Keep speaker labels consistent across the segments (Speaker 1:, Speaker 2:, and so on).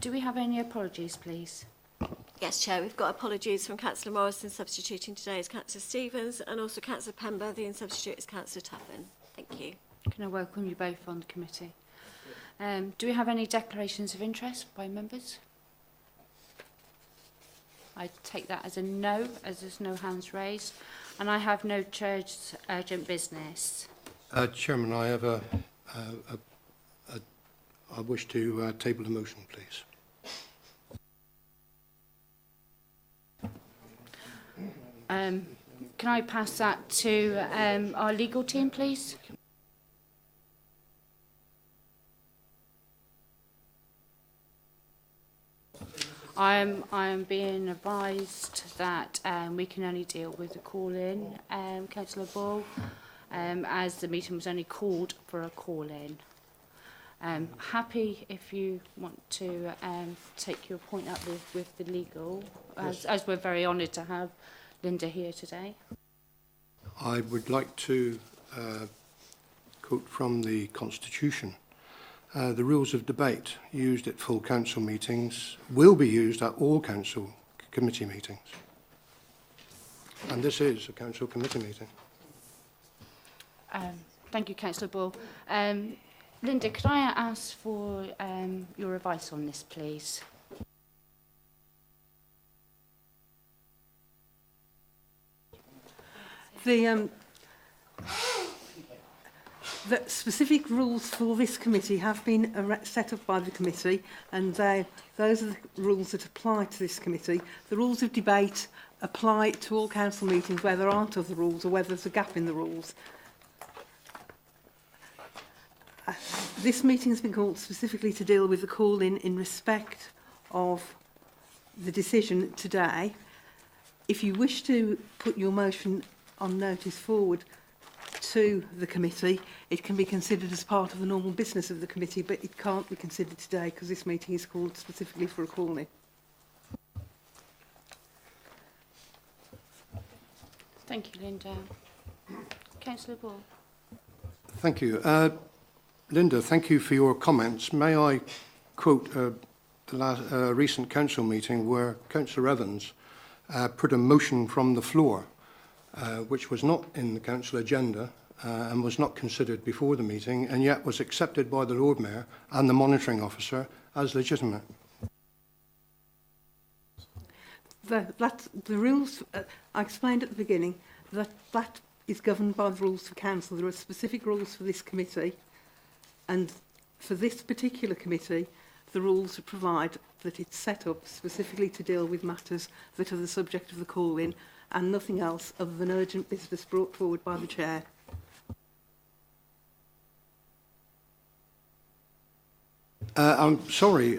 Speaker 1: Do we have any apologies, please?
Speaker 2: Yes, Chair, we've got apologies from Councillor Morrison, substituting today as Councillor Stevens, and also Councillor Pember, the in-substitute is Councillor Tuffin. Thank you.
Speaker 1: Can I welcome you both on the committee? Do we have any declarations of interest by members? I take that as a no, as there's no hands raised. And I have no church urgent business.
Speaker 3: Chairman, I have I wish to table a motion, please.
Speaker 1: Can I pass that to our legal team, please? I'm being advised that we can only deal with the call-in, Councillor Ball, as the meeting was only called for a call-in. Happy if you want to take your point up with the legal, as we're very honoured to have Linda here today.
Speaker 3: I would like to quote from the Constitution. The rules of debate used at full council meetings will be used at all council committee meetings. And this is a council committee meeting.
Speaker 1: Thank you, Councillor Ball. Linda, could I ask for your advice on this, please?
Speaker 4: The specific rules for this committee have been set up by the committee, and those are the rules that apply to this committee. The rules of debate apply to all council meetings where there aren't other rules or where there's a gap in the rules. This meeting has been called specifically to deal with the call-in in respect of the decision today. If you wish to put your motion on notice forward to the committee, it can be considered as part of the normal business of the committee, but it can't be considered today because this meeting is called specifically for a call-in.
Speaker 1: Thank you, Linda. Councillor Ball.
Speaker 3: Thank you. Linda, thank you for your comments. May I quote the last recent council meeting where Councillor Evans put a motion from the floor, which was not in the council agenda and was not considered before the meeting, and yet was accepted by the Lord Mayor and the monitoring officer as legitimate.
Speaker 4: The rules, I explained at the beginning, that is governed by the rules for council. There are specific rules for this committee, and for this particular committee, the rules provide that it's set up specifically to deal with matters that are the subject of the call-in and nothing else other than urgent business brought forward by the Chair.
Speaker 3: I'm sorry,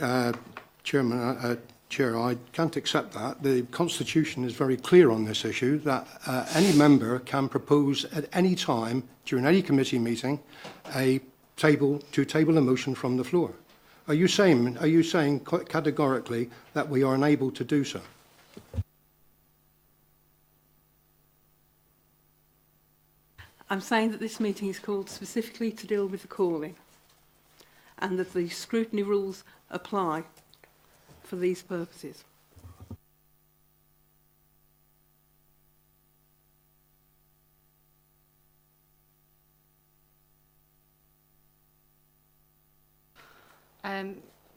Speaker 3: Chairman, Chair, I can't accept that. The Constitution is very clear on this issue, that any member can propose at any time during any committee meeting to table a motion from the floor. Are you saying quite categorically that we are unable to do so?
Speaker 4: I'm saying that this meeting is called specifically to deal with the calling, and that the scrutiny rules apply for these purposes.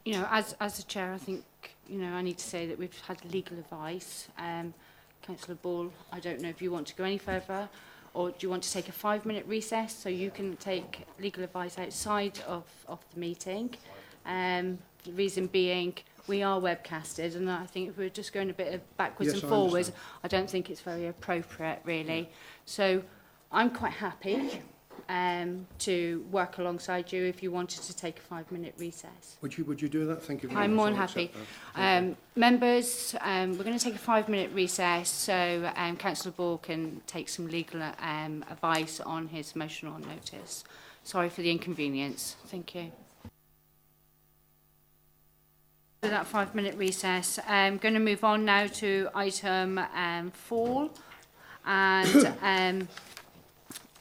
Speaker 1: You know, as a chair, I think, you know, I need to say that we've had legal advice. Councillor Ball, I don't know if you want to go any further, or do you want to take a 5-minute recess so you can take legal advice outside of the meeting? The reason being, we are webcasted, and I think if we're just going a bit of backwards and forwards, I don't think it's very appropriate, really. So I'm quite happy to work alongside you if you wanted to take a 5-minute recess.
Speaker 3: Would you do that? Thank you very much.
Speaker 1: I'm more than happy. Members, we're going to take a 5-minute recess so Councillor Ball can take some legal advice on his motion on notice. Sorry for the inconvenience. Thank you. So that 5-minute recess. I'm going to move on now to item 4, and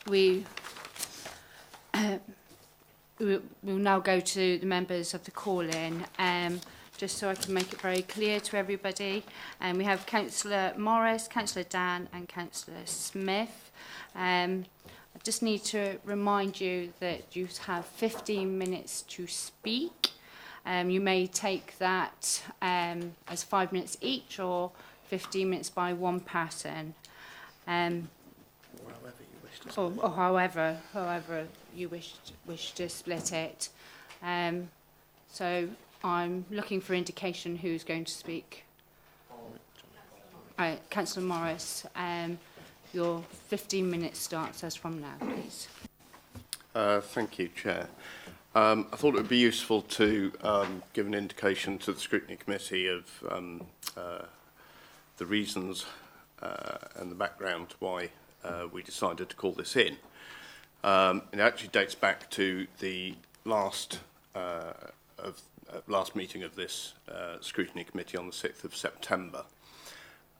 Speaker 1: we'll now go to the members of the call-in. just so I can make it very clear to everybody. We have Councillor Morris, Councillor Dan and Councillor Smith. I just need to remind you that you have 15 minutes to speak. You may take that as 5 minutes each or 15 minutes by one person. Or however you wish to split it. So I'm looking for indication who's going to speak. Councillor Morris, your 15 minutes starts as from now, please.
Speaker 5: Thank you, Chair. I thought it would be useful to give an indication to the Scrutiny Committee of the reasons and the background why we decided to call this in. It actually dates back to the last meeting of this Scrutiny Committee on the 6th of September.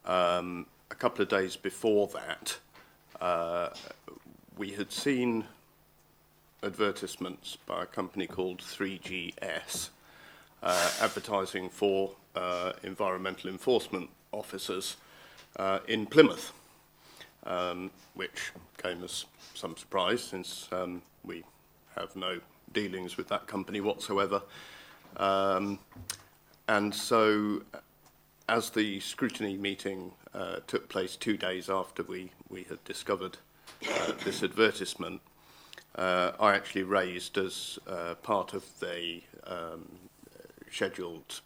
Speaker 5: A couple of days before that, we had seen advertisements by a company called 3GS advertising for environmental enforcement officers in Plymouth, which came as some surprise since we have no dealings with that company whatsoever. And so as the scrutiny meeting took place 2 days after we had discovered this advertisement, I actually raised as part of the scheduled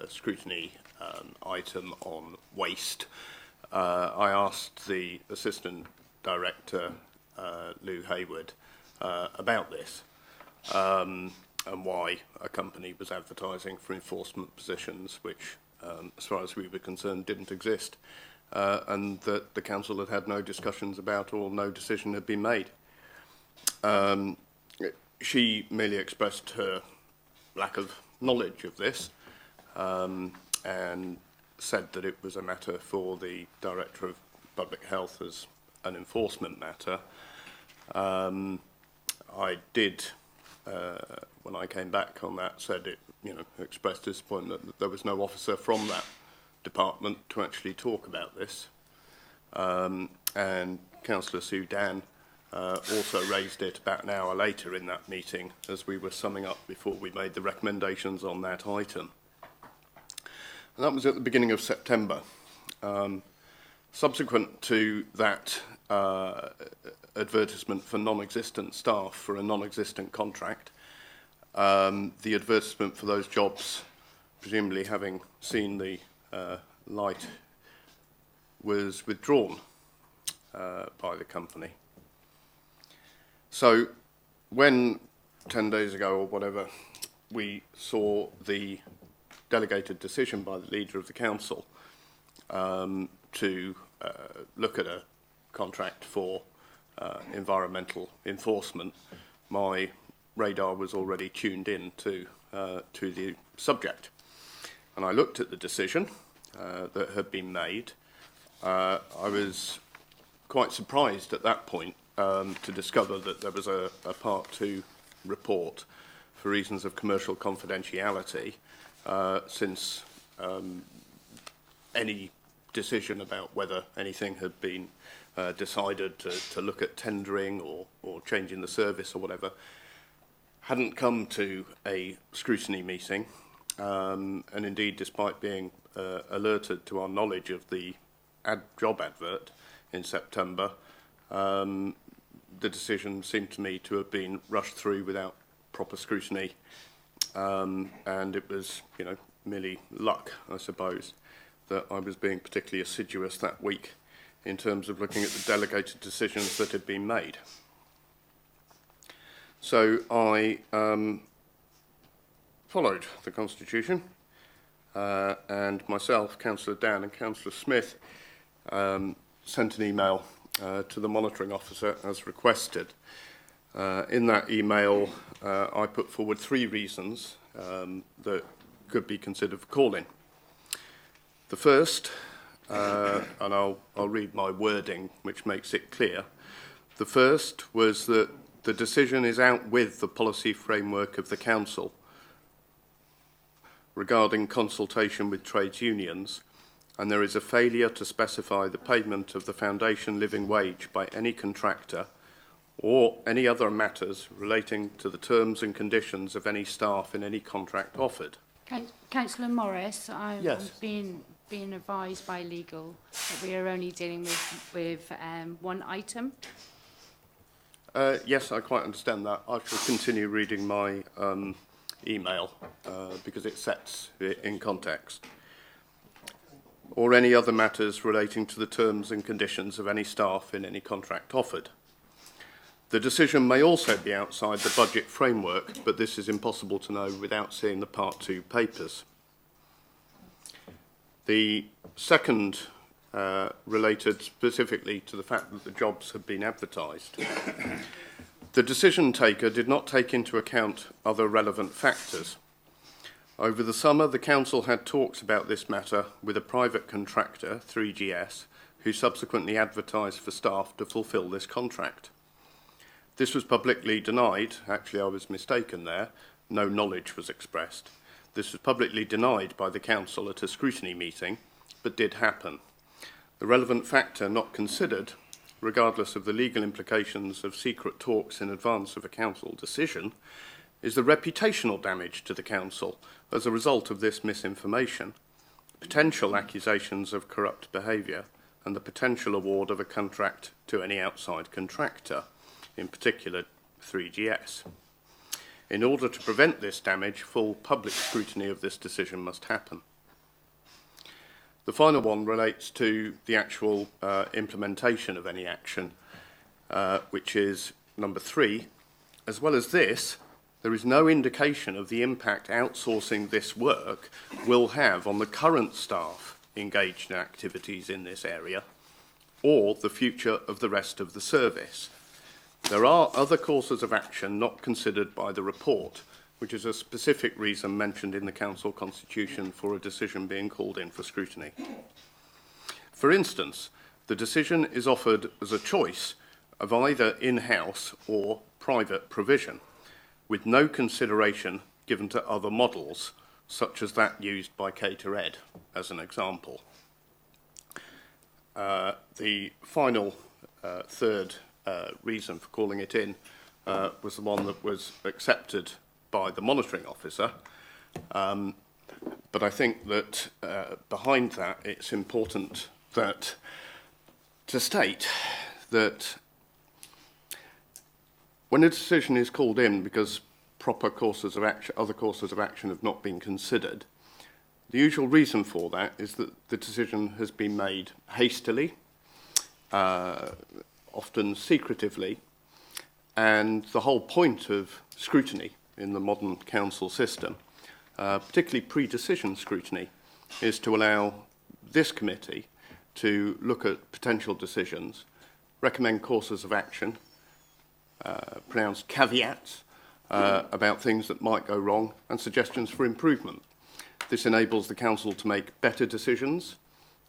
Speaker 5: scrutiny item on waste. I asked the Assistant Director, Lou Hayward, about this and why a company was advertising for enforcement positions which, as far as we were concerned, didn't exist, and that the Council had had no discussions about or no decision had been made. She merely expressed her lack of knowledge of this and said that it was a matter for the Director of Public Health as an enforcement matter. I did, when I came back on that, said it, expressed disappointment that there was no officer from that department to actually talk about this. And Councillor Sudan also raised it about an hour later in that meeting as we were summing up before we made the recommendations on that item. And that was at the beginning of September. Subsequent to that advertisement for non-existent staff for a non-existent contract, the advertisement for those jobs, presumably having seen the light, was withdrawn by the company. So when 10 days ago or whatever we saw the delegated decision by the leader of the council to look at a contract for environmental enforcement, my radar was already tuned in to the subject. And I looked at the decision that had been made. I was quite surprised at that point to discover that there was a Part 2 report for reasons of commercial confidentiality, since any decision about whether anything had been decided to look at tendering or changing the service or whatever hadn't come to a scrutiny meeting, and indeed, despite being alerted to our knowledge of the job advert in September, the decision seemed to me to have been rushed through without proper scrutiny, and it was, merely luck, I suppose, that I was being particularly assiduous that week in terms of looking at the delegated decisions that had been made. So I followed the Constitution, and myself, Councillor Dan and Councillor Smith sent an email to the monitoring officer as requested. In that email, I put forward 3 reasons that could be considered for calling. The first, and I'll read my wording, which makes it clear. The first was that the decision is out with the policy framework of the Council, regarding consultation with trades unions, and there is a failure to specify the payment of the foundation living wage by any contractor or any other matters relating to the terms and conditions of any staff in any contract offered.
Speaker 1: Councillor Morris, I'm
Speaker 5: Yes.
Speaker 1: being advised by legal that we are only dealing with one item.
Speaker 5: Yes, I quite understand that. I shall continue reading my email because it sets it in context. Or any other matters relating to the terms and conditions of any staff in any contract offered. The decision may also be outside the budget framework, but this is impossible to know without seeing the Part 2 papers. The second related specifically to the fact that the jobs had been advertised. The decision taker did not take into account other relevant factors. Over the summer, the council had talks about this matter with a private contractor, 3GS, who subsequently advertised for staff to fulfil this contract. This was publicly denied. Actually, I was mistaken there. No knowledge was expressed. This was publicly denied by the council at a scrutiny meeting, but did happen. The relevant factor not considered, regardless of the legal implications of secret talks in advance of a council decision, is the reputational damage to the council as a result of this misinformation, potential accusations of corrupt behaviour, and the potential award of a contract to any outside contractor, in particular 3GS. In order to prevent this damage, full public scrutiny of this decision must happen. The final one relates to the actual implementation of any action, which is number 3. As well as this, there is no indication of the impact outsourcing this work will have on the current staff engaged in activities in this area or the future of the rest of the service. There are other courses of action not considered by the report, which is a specific reason mentioned in the council constitution for a decision being called in for scrutiny. For instance, the decision is offered as a choice of either in-house or private provision, with no consideration given to other models, such as that used by Cater Ed, as an example. The final third reason for calling it in was the one that was accepted by the monitoring officer. But I think that behind that, it's important that to state that when a decision is called in because proper courses of action, other courses of action have not been considered, the usual reason for that is that the decision has been made hastily, often secretively, and the whole point of scrutiny in the modern council system, particularly pre-decision scrutiny, is to allow this committee to look at potential decisions, recommend courses of action, pronounce caveats about things that might go wrong, and suggestions for improvement. This enables the council to make better decisions,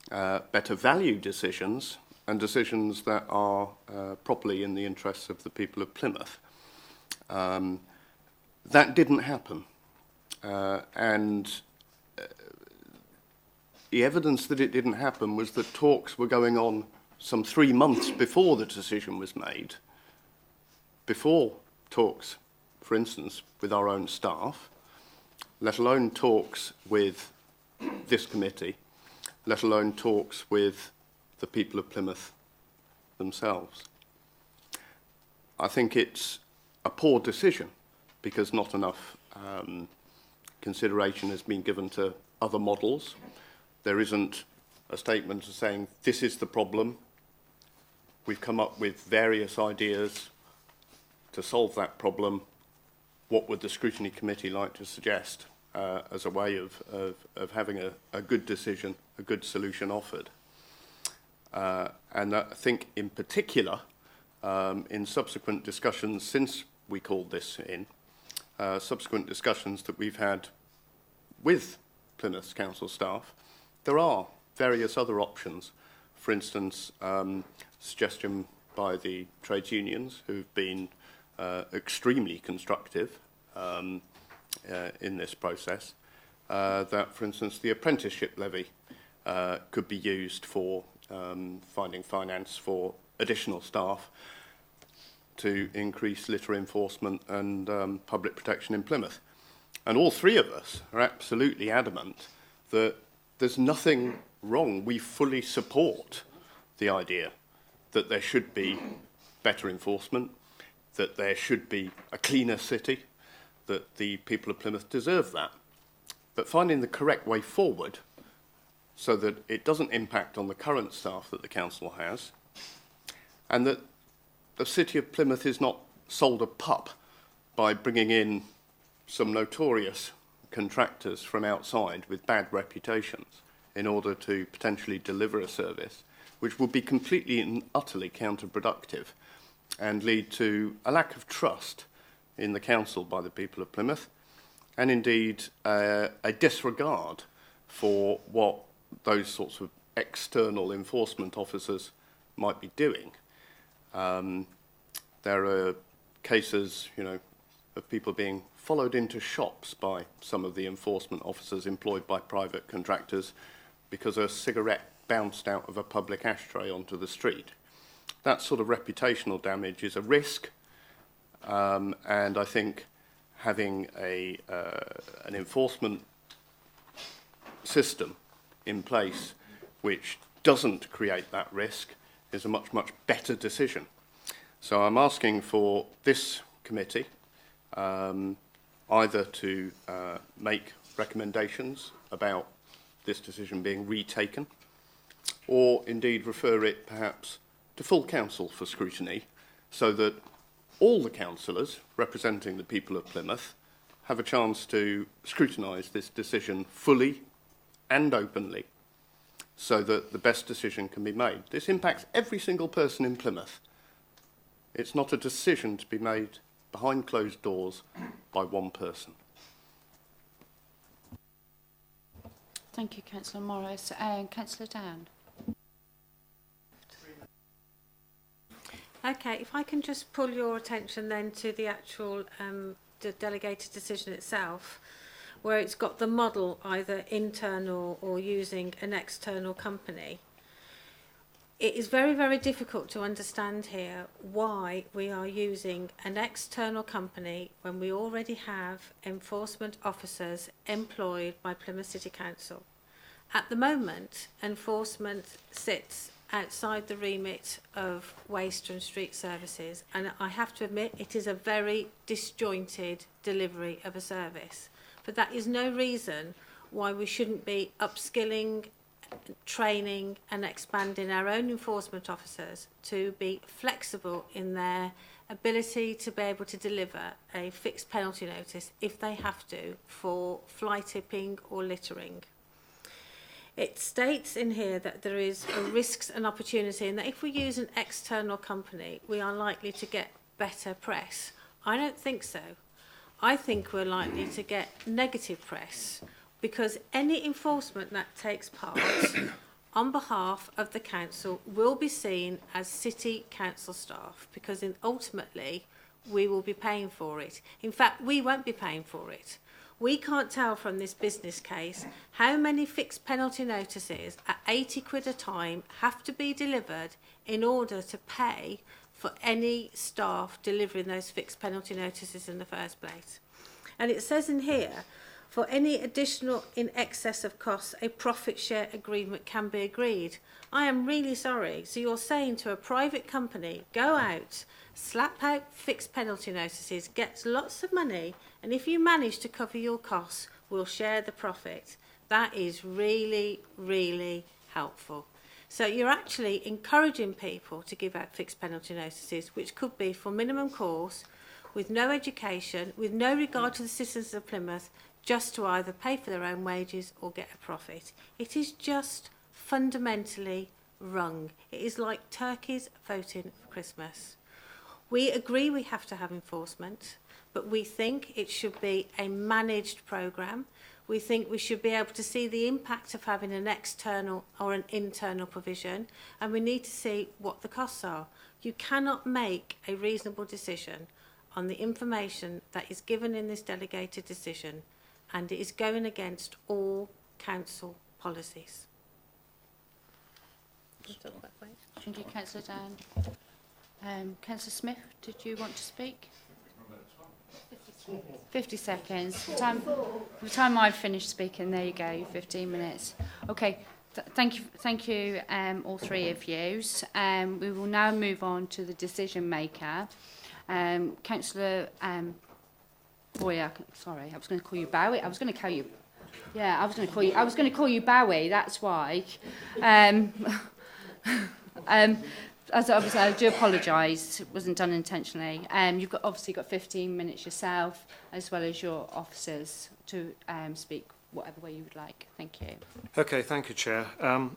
Speaker 5: better value decisions, and decisions that are properly in the interests of the people of Plymouth. That didn't happen. And the evidence that it didn't happen was that talks were going on some 3 months before the decision was made, before talks, for instance, with our own staff, let alone talks with this committee, let alone talks with the people of Plymouth themselves. I think it's a poor decision because not enough consideration has been given to other models. There isn't a statement saying this is the problem. We've come up with various ideas to solve that problem. What would the scrutiny committee like to suggest as a way of having a good decision, a good solution offered? And I think in particular, in subsequent discussions since we called this in, subsequent discussions that we've had with Plymouth's council staff, there are various other options. For instance, suggestion by the trades unions who've been extremely constructive in this process. that, for instance, the apprenticeship levy could be used for finding finance for additional staff to increase litter enforcement and public protection in Plymouth. And all three of us are absolutely adamant that there's nothing wrong. We fully support the idea that there should be better enforcement, that there should be a cleaner city, that the people of Plymouth deserve that. But finding the correct way forward so that it doesn't impact on the current staff that the council has, and that the City of Plymouth is not sold a pup by bringing in some notorious contractors from outside with bad reputations in order to potentially deliver a service which would be completely and utterly counterproductive and lead to a lack of trust in the council by the people of Plymouth, and indeed a disregard for what those sorts of external enforcement officers might be doing. There are cases, of people being followed into shops by some of the enforcement officers employed by private contractors because a cigarette bounced out of a public ashtray onto the street. That sort of reputational damage is a risk, and I think having an enforcement system in place which doesn't create that risk is a much, much better decision. So I'm asking for this committee either to make recommendations about this decision being retaken, or indeed refer it perhaps to full council for scrutiny, so that all the councillors representing the people of Plymouth have a chance to scrutinise this decision fully and openly, so that the best decision can be made. This impacts every single person in Plymouth. It's not a decision to be made behind closed doors by one person.
Speaker 1: Thank you, Councillor Morris. Councillor Dan.
Speaker 6: Okay, if I can just pull your attention then to the actual the delegated decision itself, where it's got the model either internal or using an external company. It is very, very difficult to understand here why we are using an external company when we already have enforcement officers employed by Plymouth City Council. At the moment, enforcement sits outside the remit of waste and street services, and I have to admit it is a very disjointed delivery of a service. But that is no reason why we shouldn't be upskilling, training and expanding our own enforcement officers to be flexible in their ability to be able to deliver a fixed penalty notice if they have to for fly tipping or littering. It states in here that there is a risks and opportunity, and that if we use an external company we are likely to get better press. I don't think so. I think we're likely to get negative press, because any enforcement that takes part on behalf of the council will be seen as city council staff, because ultimately we will be paying for it. In fact, we won't be paying for it. We can't tell from this business case how many fixed penalty notices at 80 quid a time have to be delivered in order to pay for any staff delivering those fixed penalty notices in the first place. And it says in here, for any additional in excess of costs, a profit share agreement can be agreed. I am really sorry. So you're saying to a private company, go out, slap out fixed penalty notices, get lots of money, and if you manage to cover your costs, we'll share the profit. That is really, really helpful. So you're actually encouraging people to give out fixed penalty notices, which could be for minimum course, with no education, with no regard to the citizens of Plymouth, just to either pay for their own wages or get a profit. It is just fundamentally wrong. It is like turkeys voting for Christmas. We agree we have to have enforcement, but we think it should be a managed programme. We think we should be able to see the impact of having an external or an internal provision, and we need to see what the costs are. You cannot make a reasonable decision on the information that is given in this delegated decision and it is going against all council policies.
Speaker 1: Thank you, Councillor Dan. Councillor Smith, did you want to speak? 50 seconds. By the time I've finished speaking, there you go, 15 minutes. Okay, thank you, all three of you. We will now move on to the decision maker. Councillor Boyer, sorry, I was going to call you Bowie. I was going to call you. Yeah, I was going to call you Bowie. That's why. As obviously, I do apologise. It wasn't done intentionally. You've obviously got 15 minutes yourself, as well as your officers, to speak whatever way you would like. Thank you.
Speaker 7: Okay, thank you, Chair.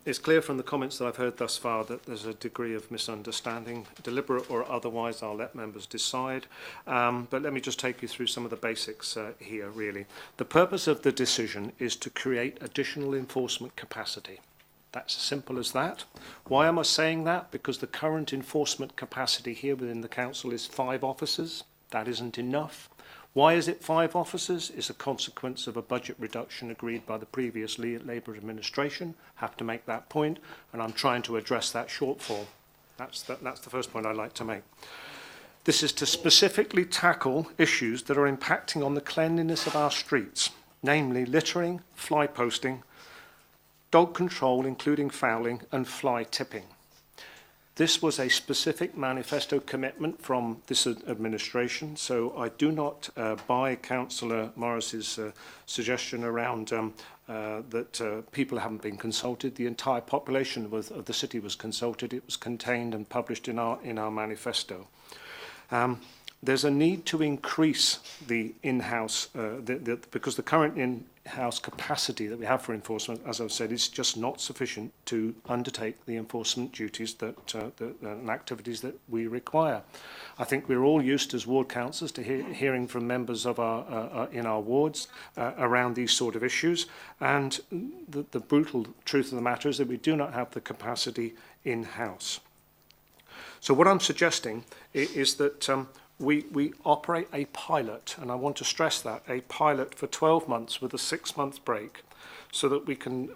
Speaker 7: It's clear from the comments that I've heard thus far that there's a degree of misunderstanding, deliberate or otherwise. I'll let members decide. But let me just take you through some of the basics here, really. The purpose of the decision is to create additional enforcement capacity. That's as simple as that. Why am I saying that? Because the current enforcement capacity here within the council is 5 officers. That isn't enough. Why is it 5 officers? It's a consequence of a budget reduction agreed by the previous Labour administration. Have to make that point, and I'm trying to address that shortfall. That's the first point I'd like to make. This is to specifically tackle issues that are impacting on the cleanliness of our streets, namely littering, fly posting, dog control, including fouling, and fly tipping. This was a specific manifesto commitment from this administration, so I do not buy Councillor Morris's suggestion around that people haven't been consulted. The entire population of the city was consulted. It was contained and published in our manifesto. There's a need to increase the in-house, because the current in-house capacity that we have for enforcement, as I've said, is just not sufficient to undertake the enforcement duties and activities that we require. I think we're all used as ward councillors to hearing from members of in our wards around these sort of issues, and the brutal truth of the matter is that we do not have the capacity in-house. So what I'm suggesting is that we operate a pilot, and I want to stress that, a pilot for 12 months with a 6-month break, so that we can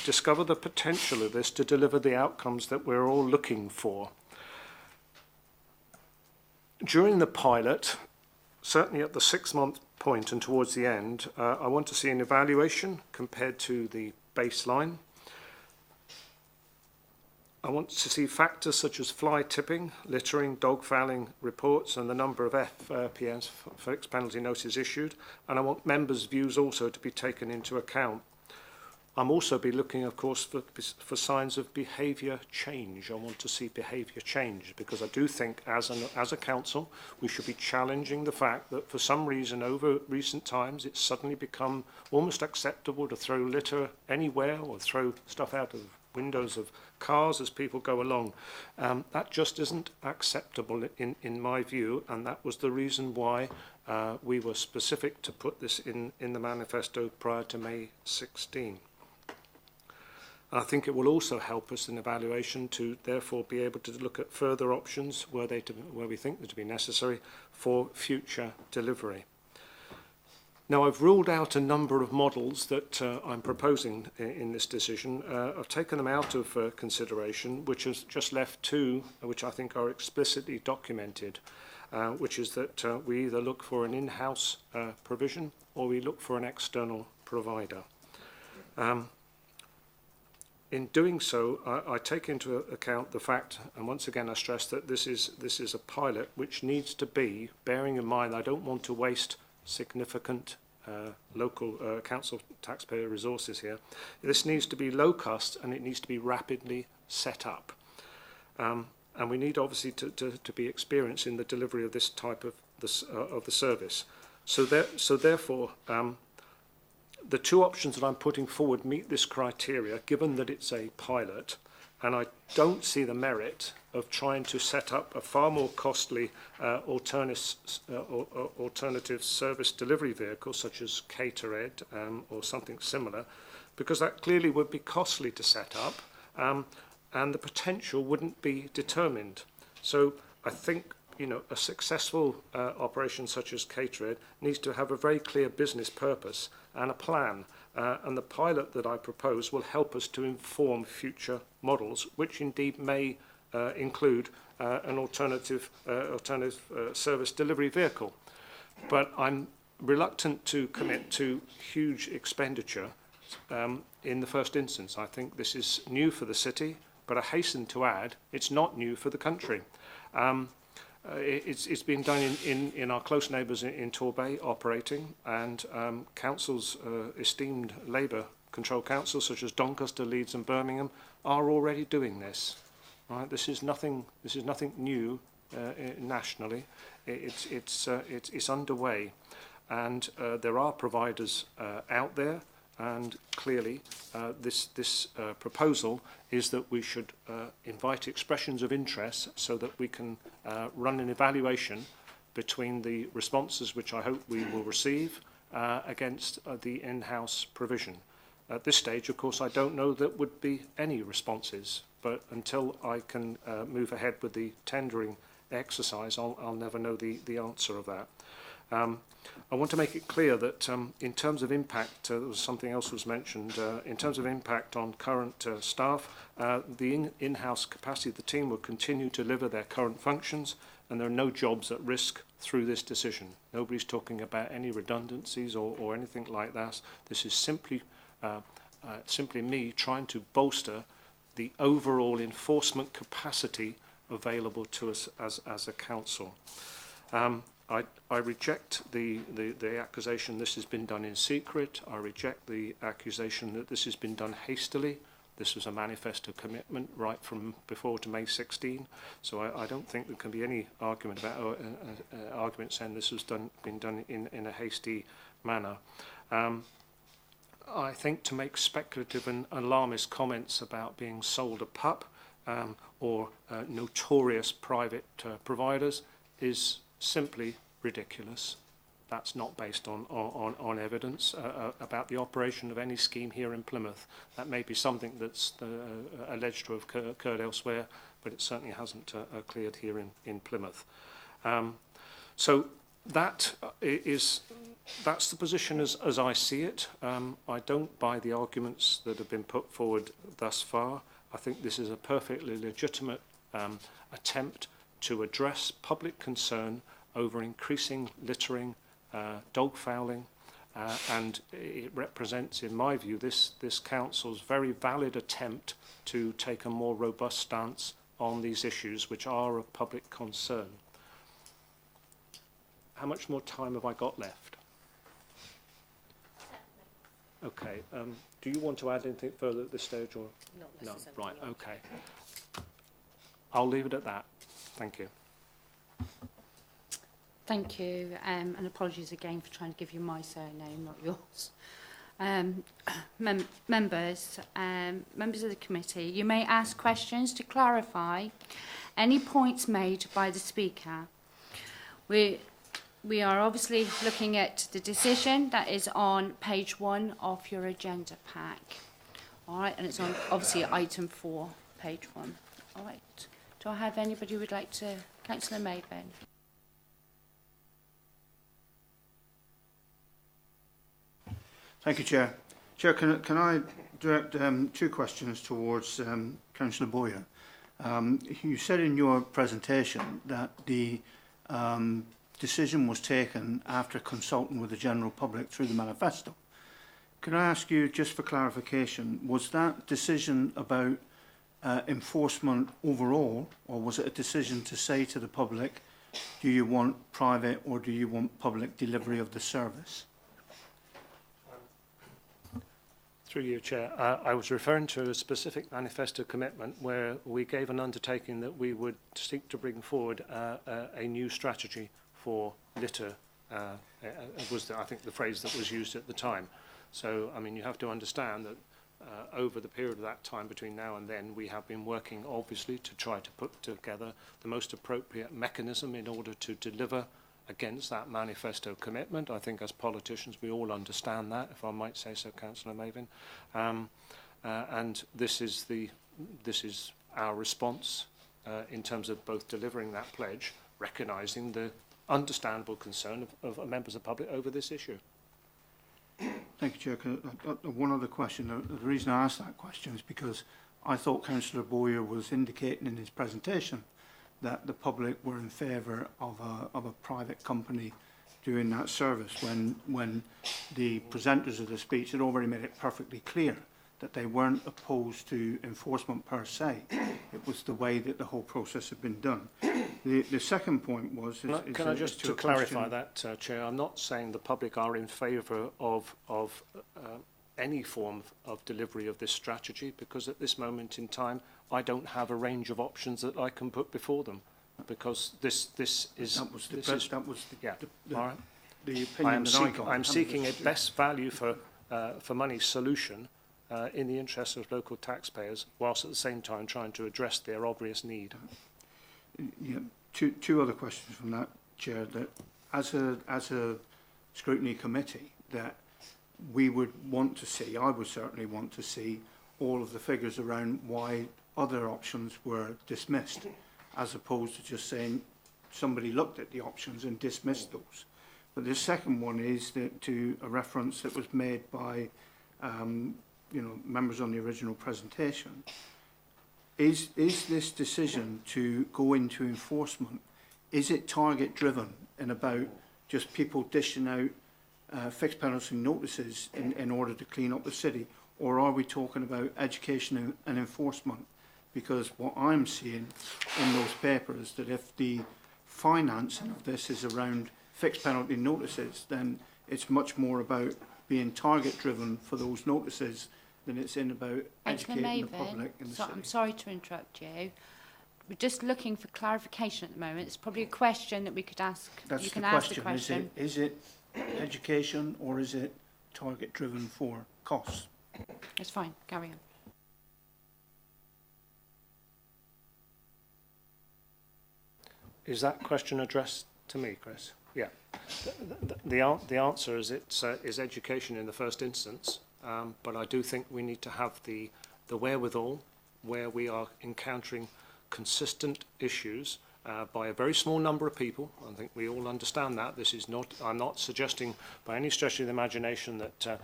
Speaker 7: discover the potential of this to deliver the outcomes that we're all looking for. During the pilot, certainly at the 6-month point and towards the end, I want to see an evaluation compared to the baseline. I want to see factors such as fly tipping, littering, dog fouling reports, and the number of FPNs, fixed penalty notices issued. And I want members' views also to be taken into account. I'm also be looking, of course, for signs of behaviour change. I want to see behaviour change, because I do think as a council we should be challenging the fact that for some reason over recent times it's suddenly become almost acceptable to throw litter anywhere or throw stuff out of windows of cars as people go along. That just isn't acceptable in my view, and that was the reason why we were specific to put this in the manifesto prior to May 16. I think it will also help us in evaluation to therefore be able to look at further options where we think them to be necessary for future delivery. Now, I've ruled out a number of models that I'm proposing in this decision. I've taken them out of consideration, which has just left 2, which I think are explicitly documented, which is that we either look for an in-house provision or we look for an external provider. In doing so, I take into account the fact, and once again I stress that this is a pilot which needs to be, bearing in mind I don't want to waste significant local council taxpayer resources here. This needs to be low cost and it needs to be rapidly set up. And we need obviously to be experienced in the delivery of this type of the service. So therefore, the 2 options that I'm putting forward meet this criteria, given that it's a pilot, and I don't see the merit of trying to set up a far more costly alternative service delivery vehicle, such as Catered or something similar, because that clearly would be costly to set up, and the potential wouldn't be determined. So I think you know, a successful operation such as Catered needs to have a very clear business purpose and a plan. And the pilot that I propose will help us to inform future models, which indeed may include an alternative service delivery vehicle. But I'm reluctant to commit to huge expenditure in the first instance. I think this is new for the city, but I hasten to add it's not new for the country. It's been done in our close neighbours in Torbay operating, and councils, esteemed Labour controlled councils such as Doncaster, Leeds and Birmingham are already doing this. Right? This is nothing new nationally. It's underway, and there are providers out there. And clearly, this proposal is that we should invite expressions of interest so that we can run an evaluation between the responses which I hope we will receive against the in-house provision. At this stage, of course, I don't know that would be any responses, but until I can move ahead with the tendering exercise, I'll never know the answer of that. I want to make it clear that in terms of impact, there was something else was mentioned, in terms of impact on current staff, the in-house capacity of the team will continue to deliver their current functions, and there are no jobs at risk through this decision. Nobody's talking about any redundancies or anything like that. This is simply me trying to bolster the overall enforcement capacity available to us as a council. I reject the accusation this has been done in secret. I reject the accusation that this has been done hastily. This was a manifesto commitment right from before to May 16. So I don't think there can be any argument about argument saying this was been done in a hasty manner. I think to make speculative and alarmist comments about being sold a pup or notorious private providers is simply ridiculous. That's not based on evidence about the operation of any scheme here in Plymouth. That may be something that's alleged to have occurred elsewhere, but it certainly hasn't cleared here in Plymouth. So that's the position as I see it. I don't buy the arguments that have been put forward thus far. I think this is a perfectly legitimate attempt to address public concern over increasing littering, dog fouling, and it represents, in my view, this council's very valid attempt to take a more robust stance on these issues which are of public concern. How much more time have I got left? Okay. Do you want to add anything further at this stage, or no? Right. Okay. I'll leave it at that. Thank you.
Speaker 1: Thank you, and apologies again for trying to give you my surname, not yours. Members of the committee, you may ask questions to clarify any points made by the speaker. We are obviously looking at the decision that is on page 1 of your agenda pack. All right, and it's on obviously item 4, page 1. All right. Do I have anybody who would like to? Councillor Mayburn.
Speaker 3: Thank you, Chair. Chair, can I direct 2 questions towards Councillor Boyer? You said in your presentation that the decision was taken after consulting with the general public through the manifesto. Could I ask you, just for clarification, was that decision about enforcement overall, or was it a decision to say to the public, do you want private or do you want public delivery of the service?
Speaker 7: Through you, Chair, I was referring to a specific manifesto commitment where we gave an undertaking that we would seek to bring forward a new strategy for litter. Was I think the phrase that was used at the time. So, I mean, you have to understand that over the period of that time between now and then, we have been working, obviously, to try to put together the most appropriate mechanism in order to deliver against that manifesto commitment. I think as politicians we all understand that, if I might say so, Councillor Mavin. And this is our response in terms of both delivering that pledge, recognising the understandable concern of members of the public over this issue.
Speaker 8: Thank you, Chair. One other question. The reason I asked that question is because I thought Councillor Bowyer was indicating in his presentation that the public were in favour of a private company doing that service when the presenters of the speech had already made it perfectly clear that they weren't opposed to enforcement per se. It was the way that the whole process had been done. The second point was...
Speaker 7: Can I just to clarify that, Chair, I'm not saying the public are in favour of any form of delivery of this strategy, because at this moment in time, I don't have a range of options that I can put before them, because this is...
Speaker 8: That was the opinion that I got.
Speaker 7: I'm seeking a best value for money solution in the interest of local taxpayers, whilst at the same time trying to address their obvious need.
Speaker 8: Yeah, two other questions from that, Chair. That as a scrutiny committee, that we would want to see, I would certainly want to see all of the figures around why other options were dismissed, as opposed to just saying somebody looked at the options and dismissed those. But the second one is that to a reference that was made by members on the original presentation. Is this decision to go into enforcement, is it target driven and about just people dishing out fixed penalty notices in order to clean up the city, or are we talking about education and enforcement? Because what I'm seeing in those papers, that if the financing of this is around fixed penalty notices, then it's much more about being target driven for those notices than it's in about educating the public in the city.
Speaker 1: I'm sorry to interrupt you. We're just looking for clarification at the moment. It's probably a question that we could ask.
Speaker 8: That's
Speaker 1: you can
Speaker 8: the
Speaker 1: ask the
Speaker 8: question.
Speaker 1: question.
Speaker 8: Is it education or is it target driven for costs?
Speaker 1: It's fine. Carry on.
Speaker 7: Is that question addressed to me, Chris? Yeah. The answer is is education in the first instance, but I do think we need to have the wherewithal where we are encountering consistent issues by a very small number of people. I think we all understand that. This is not. I'm not suggesting by any stretch of the imagination that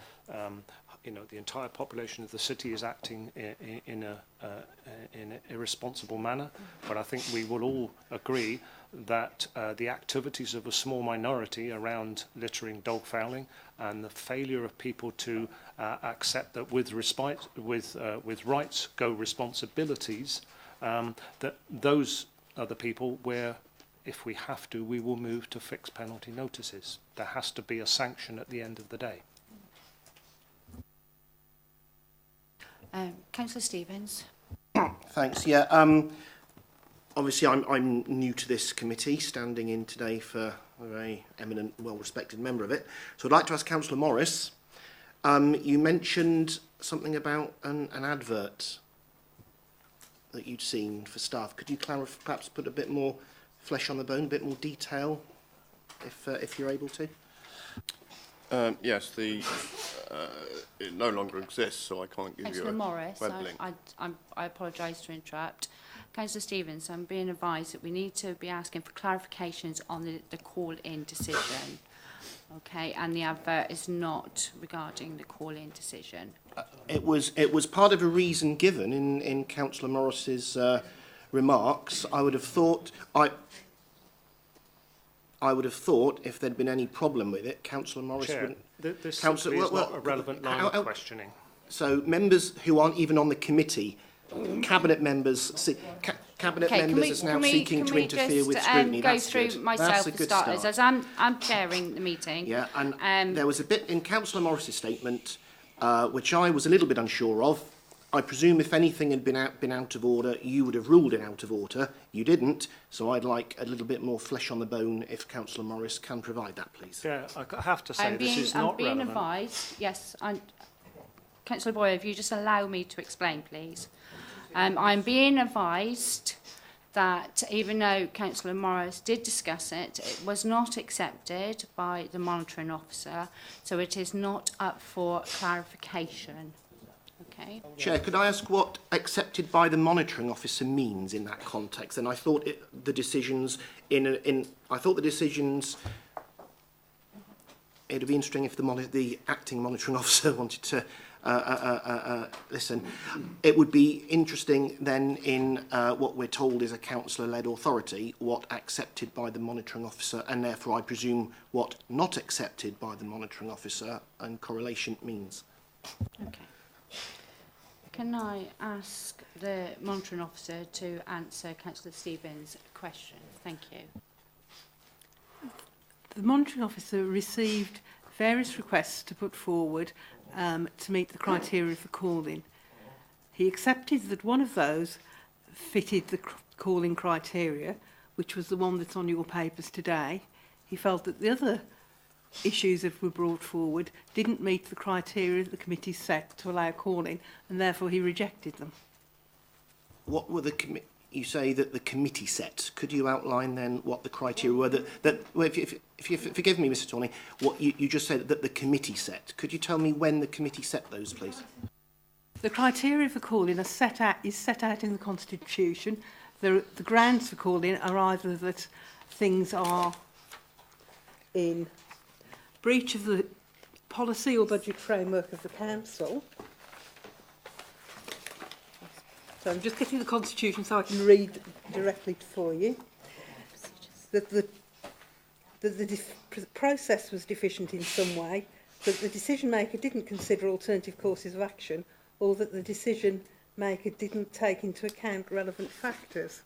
Speaker 7: the entire population of the city is acting in an irresponsible manner. But I think we will all agree that the activities of a small minority around littering, dog fouling, and the failure of people to accept that with rights go responsibilities, that those are the people where, if we have to, we will move to fixed penalty notices. There has to be a sanction at the end of the day.
Speaker 1: Councillor Stevens.
Speaker 5: Thanks. Yeah. Obviously, I'm new to this committee, standing in today for a very eminent, well-respected member of it. So I'd like to ask Councillor Morris. You mentioned something about an advert that you'd seen for staff. Could you perhaps put a bit more flesh on the bone, a bit more detail, if you're able to? Yes, it no longer exists, so I can't give
Speaker 1: Councillor
Speaker 5: you a
Speaker 1: Morris,
Speaker 5: web link.
Speaker 1: I apologise to interrupt. Councillor Stevens, I'm being advised that we need to be asking for clarifications on the call-in decision. Okay, and the advert is not regarding the call-in decision.
Speaker 5: It was part of a reason given in Councillor Morris's remarks. I would have thought if there'd been any problem with it, Councillor Morris
Speaker 7: Chair,
Speaker 5: wouldn't.
Speaker 7: This simply is not a relevant line of questioning.
Speaker 5: So members who aren't even on the committee, cabinet members is now seeking to interfere with scrutiny.
Speaker 1: Go
Speaker 5: That's
Speaker 1: through
Speaker 5: good.
Speaker 1: myself
Speaker 5: That's a
Speaker 1: for
Speaker 5: good
Speaker 1: starters,
Speaker 5: start.
Speaker 1: as I'm chairing the meeting.
Speaker 5: Yeah, and there was a bit in Councillor Morris's statement which I was a little bit unsure of. I presume if anything had been out of order, you would have ruled it out of order. You didn't, so I'd like a little bit more flesh on the bone if Councillor Morris can provide that, please.
Speaker 7: Yeah, I have to say this is not relevant.
Speaker 1: I'm being advised, yes, Councillor Boyer, if you just allow me to explain, please. I'm being advised that even though Councillor Morris did discuss it, it was not accepted by the monitoring officer, so it is not up for clarification. Okay. Okay.
Speaker 5: Chair, could I ask what accepted by the monitoring officer means in that context? And I thought the decisions it would be interesting if the acting monitoring officer wanted to listen. It would be interesting then in what we're told is a councillor-led authority, what accepted by the monitoring officer, and therefore I presume what not accepted by the monitoring officer and correlation means.
Speaker 1: Okay. Can I ask the monitoring officer to answer Councillor Stevens' question? Thank you.
Speaker 4: The monitoring officer received various requests to put forward to meet the criteria for calling. He accepted that one of those fitted the calling criteria, which was the one that's on your papers today. He felt that the other issues that were brought forward didn't meet the criteria that the committee set to allow calling, and therefore he rejected them.
Speaker 5: What were you say that the committee set? Could you outline then what the criteria were well, if you forgive me, Mr. Tawney, what you just said that the committee set? Could you tell me when the committee set those, please?
Speaker 4: The criteria for calling is set out in the Constitution. The grounds for calling are either that things are in breach of the policy or budget framework of the council. So I'm just getting the Constitution so I can read directly for you. That the process was deficient in some way, that the decision maker didn't consider alternative courses of action, or that the decision maker didn't take into account relevant factors,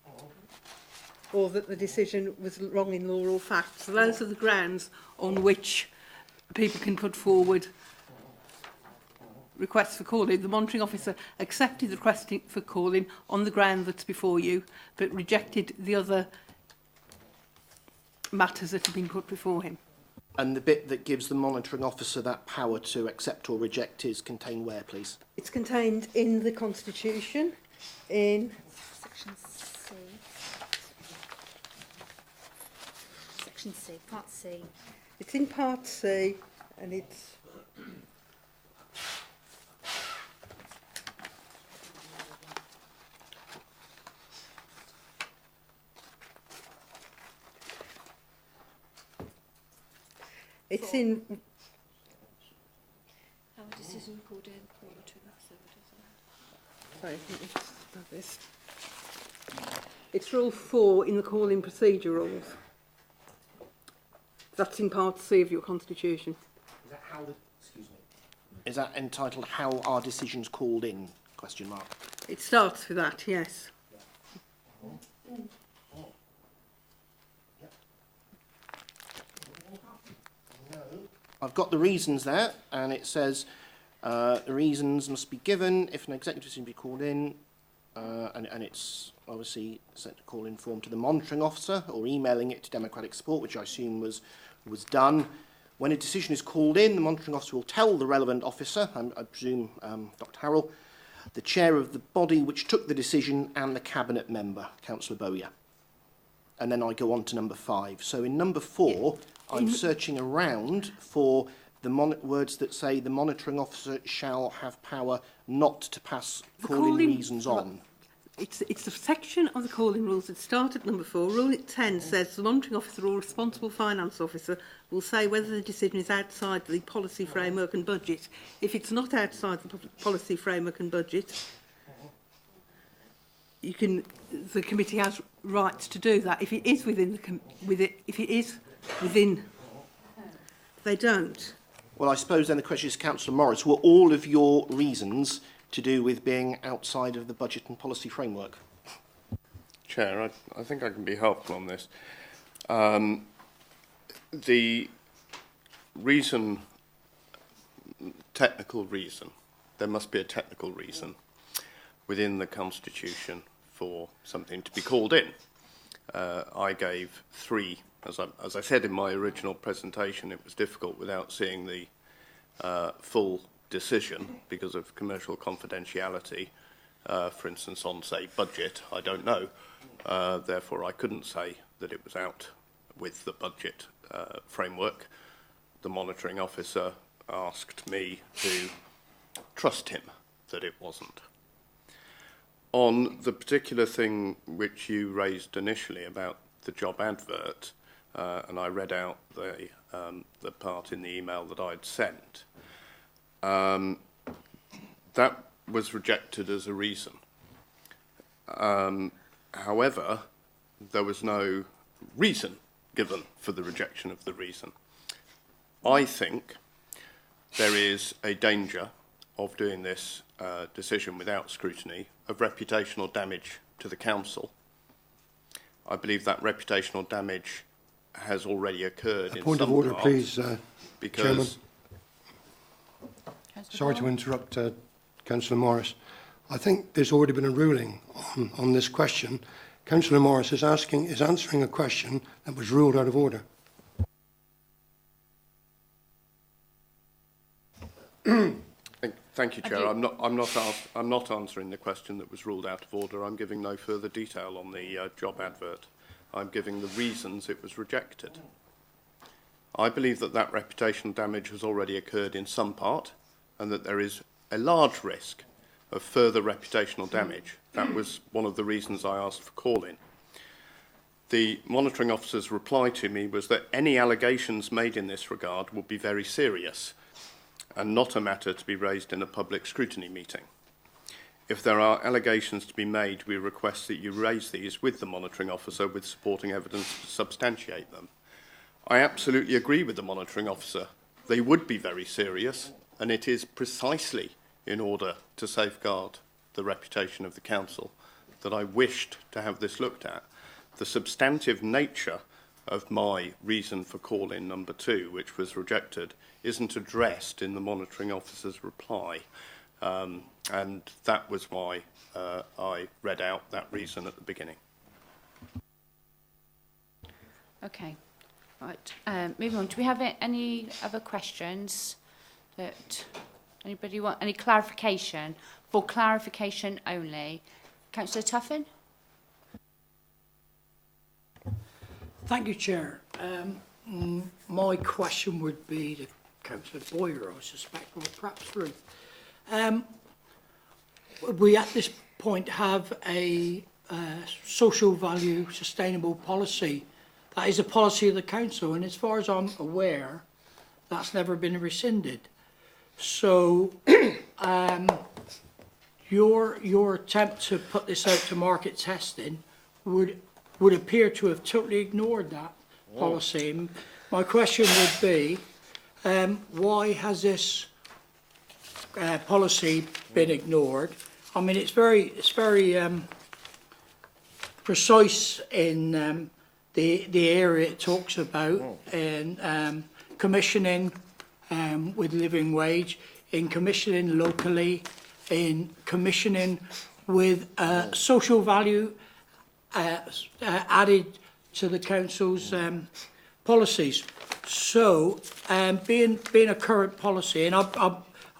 Speaker 4: or that the decision was wrong in law or fact. So those are the grounds on which people can put forward requests for calling. The monitoring officer accepted the request for calling on the ground that's before you, but rejected the other matters that have been put before him.
Speaker 5: And the bit that gives the monitoring officer that power to accept or reject is contained where, please?
Speaker 4: It's contained in the Constitution, in
Speaker 9: Section C. Section C, Part C.
Speaker 4: It's in Part C, and it's in
Speaker 2: Our decision called in.
Speaker 4: sorry, it's about this. It's Rule 4 in the calling procedure rules. That's in Part C of your Constitution.
Speaker 5: Is that how is that entitled "How Are Decisions Called In?" Question mark.
Speaker 4: It starts with that, yes.
Speaker 5: I've got the reasons there, and it says the reasons must be given if an executive decision be called in, and it's obviously sent to call in form to the monitoring officer or emailing it to democratic support, which I assume was done. When a decision is called in, the monitoring officer will tell the relevant officer, I presume Dr. Harrell, the chair of the body which took the decision, and the cabinet member, Councillor Bowyer. And then I go on to number 5. So in number 4, I'm searching around for the words that say the monitoring officer shall have power not to pass calling reasons on.
Speaker 4: It's a section of the calling rules that start at number 4. Rule 10 says the monitoring officer or responsible finance officer will say whether the decision is outside the policy framework and budget. If it's not outside the policy framework and budget, the committee has rights to do that. If it is within they don't.
Speaker 5: Well, I suppose then the question is, Councillor Morris, were all of your reasons to do with being outside of the budget and policy framework?
Speaker 10: Chair, I think I can be helpful on this. The reason, technical reason, there must be a technical reason within the Constitution for something to be called in. I gave 3. As I said in my original presentation, it was difficult without seeing the full decision because of commercial confidentiality. For instance, on, say, budget, I don't know. Therefore, I couldn't say that it was out with the budget framework. The monitoring officer asked me to trust him
Speaker 5: that it wasn't. On the particular thing which you raised initially about the job advert, and I read out the part in the email that I'd sent, that was rejected as a reason. However, there was no reason given for the rejection of the reason. I think there is a danger of doing this decision without scrutiny of reputational damage to the council. I believe that reputational damage has already occurred in some
Speaker 3: point of order,
Speaker 5: part,
Speaker 3: please,
Speaker 5: because
Speaker 3: Chairman.
Speaker 1: Councillor
Speaker 3: Sorry
Speaker 1: Ball?
Speaker 3: to interrupt, Councillor Morris. I think there's already been a ruling on this question. Councillor Morris is answering a question that was ruled out of order.
Speaker 5: Thank you, Chair. I'm not answering the question that was ruled out of order. I'm giving no further detail on the job advert. I'm giving the reasons it was rejected. I believe that that reputational damage has already occurred in some part, and that there is a large risk of further reputational damage. That was one of the reasons I asked for call-in. The monitoring officer's reply to me was that any allegations made in this regard would be very serious and not a matter to be raised in a public scrutiny meeting. If there are allegations to be made, we request that you raise these with the monitoring officer with supporting evidence to substantiate them. I absolutely agree with the monitoring officer. They would be very serious, and it is precisely in order to safeguard the reputation of the council that I wished to have this looked at. The substantive nature of my reason for call-in number 2, which was rejected, isn't addressed in the monitoring officer's reply. And that was why I read out that reason at the beginning.
Speaker 1: Okay. Right. Moving on. Do we have any other questions that anybody want? Any clarification? For clarification only. Councillor Tuffin?
Speaker 11: Thank you, Chair. My question would be to Councillor Boyer, I suspect, or perhaps Ruth. Would we at this point have a social value sustainable policy? That is a policy of the council, and as far as I'm aware, that's never been rescinded. So your attempt to put this out to market testing would appear to have totally ignored that policy. And my question would be, why has this policy been ignored? I mean, it's very precise in the area it talks about, in commissioning with living wage, in commissioning locally, in commissioning with social value added to the council's policies. So, being a current policy, and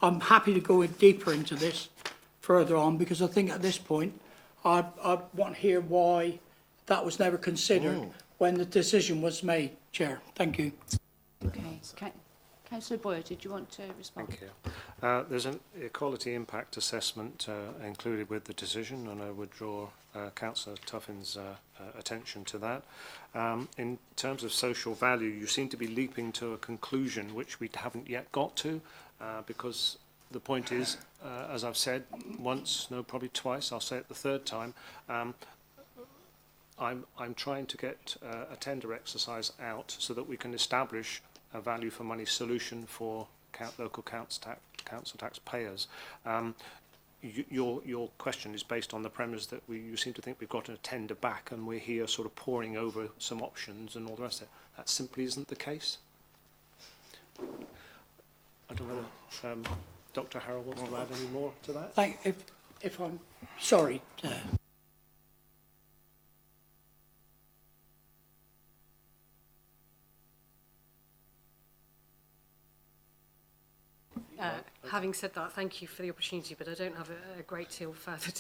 Speaker 11: I'm happy to go in deeper into this further on, because I think at this point I want to hear why that was never considered when the decision was made. Chair, thank you.
Speaker 1: Okay. Councillor Boyer, did you want to respond?
Speaker 7: Thank you. There's an equality impact assessment included with the decision, and I would draw Councillor Tuffin's attention to that. In terms of social value, you seem to be leaping to a conclusion which we haven't yet got to, because the point is, as I've said once, no, probably twice, I'll say it the third time, I'm trying to get a tender exercise out so that we can establish a value for money solution for local council taxpayers. Your question is based on the premise that you seem to think we've got a tender back and we're here sort of poring over some options and all the rest of it. That simply isn't the case. I don't know whether Dr. Harrell wants to add any more to that.
Speaker 11: If I'm sorry.
Speaker 12: Having said that, thank you for the opportunity, but I don't have a great deal further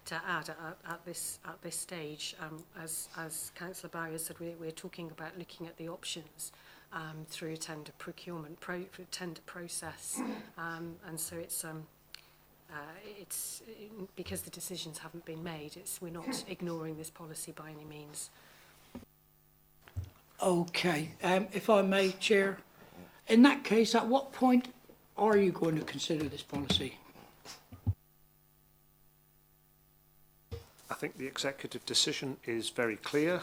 Speaker 12: to add at this stage. As Councillor Barrier said, we're talking about looking at the options through a tender procurement tender process, and so it's it's because the decisions haven't been made. We're not ignoring this policy by any means.
Speaker 11: Okay, if I may, Chair, in that case, at what point are you going to consider this policy?
Speaker 7: I think the executive decision is very clear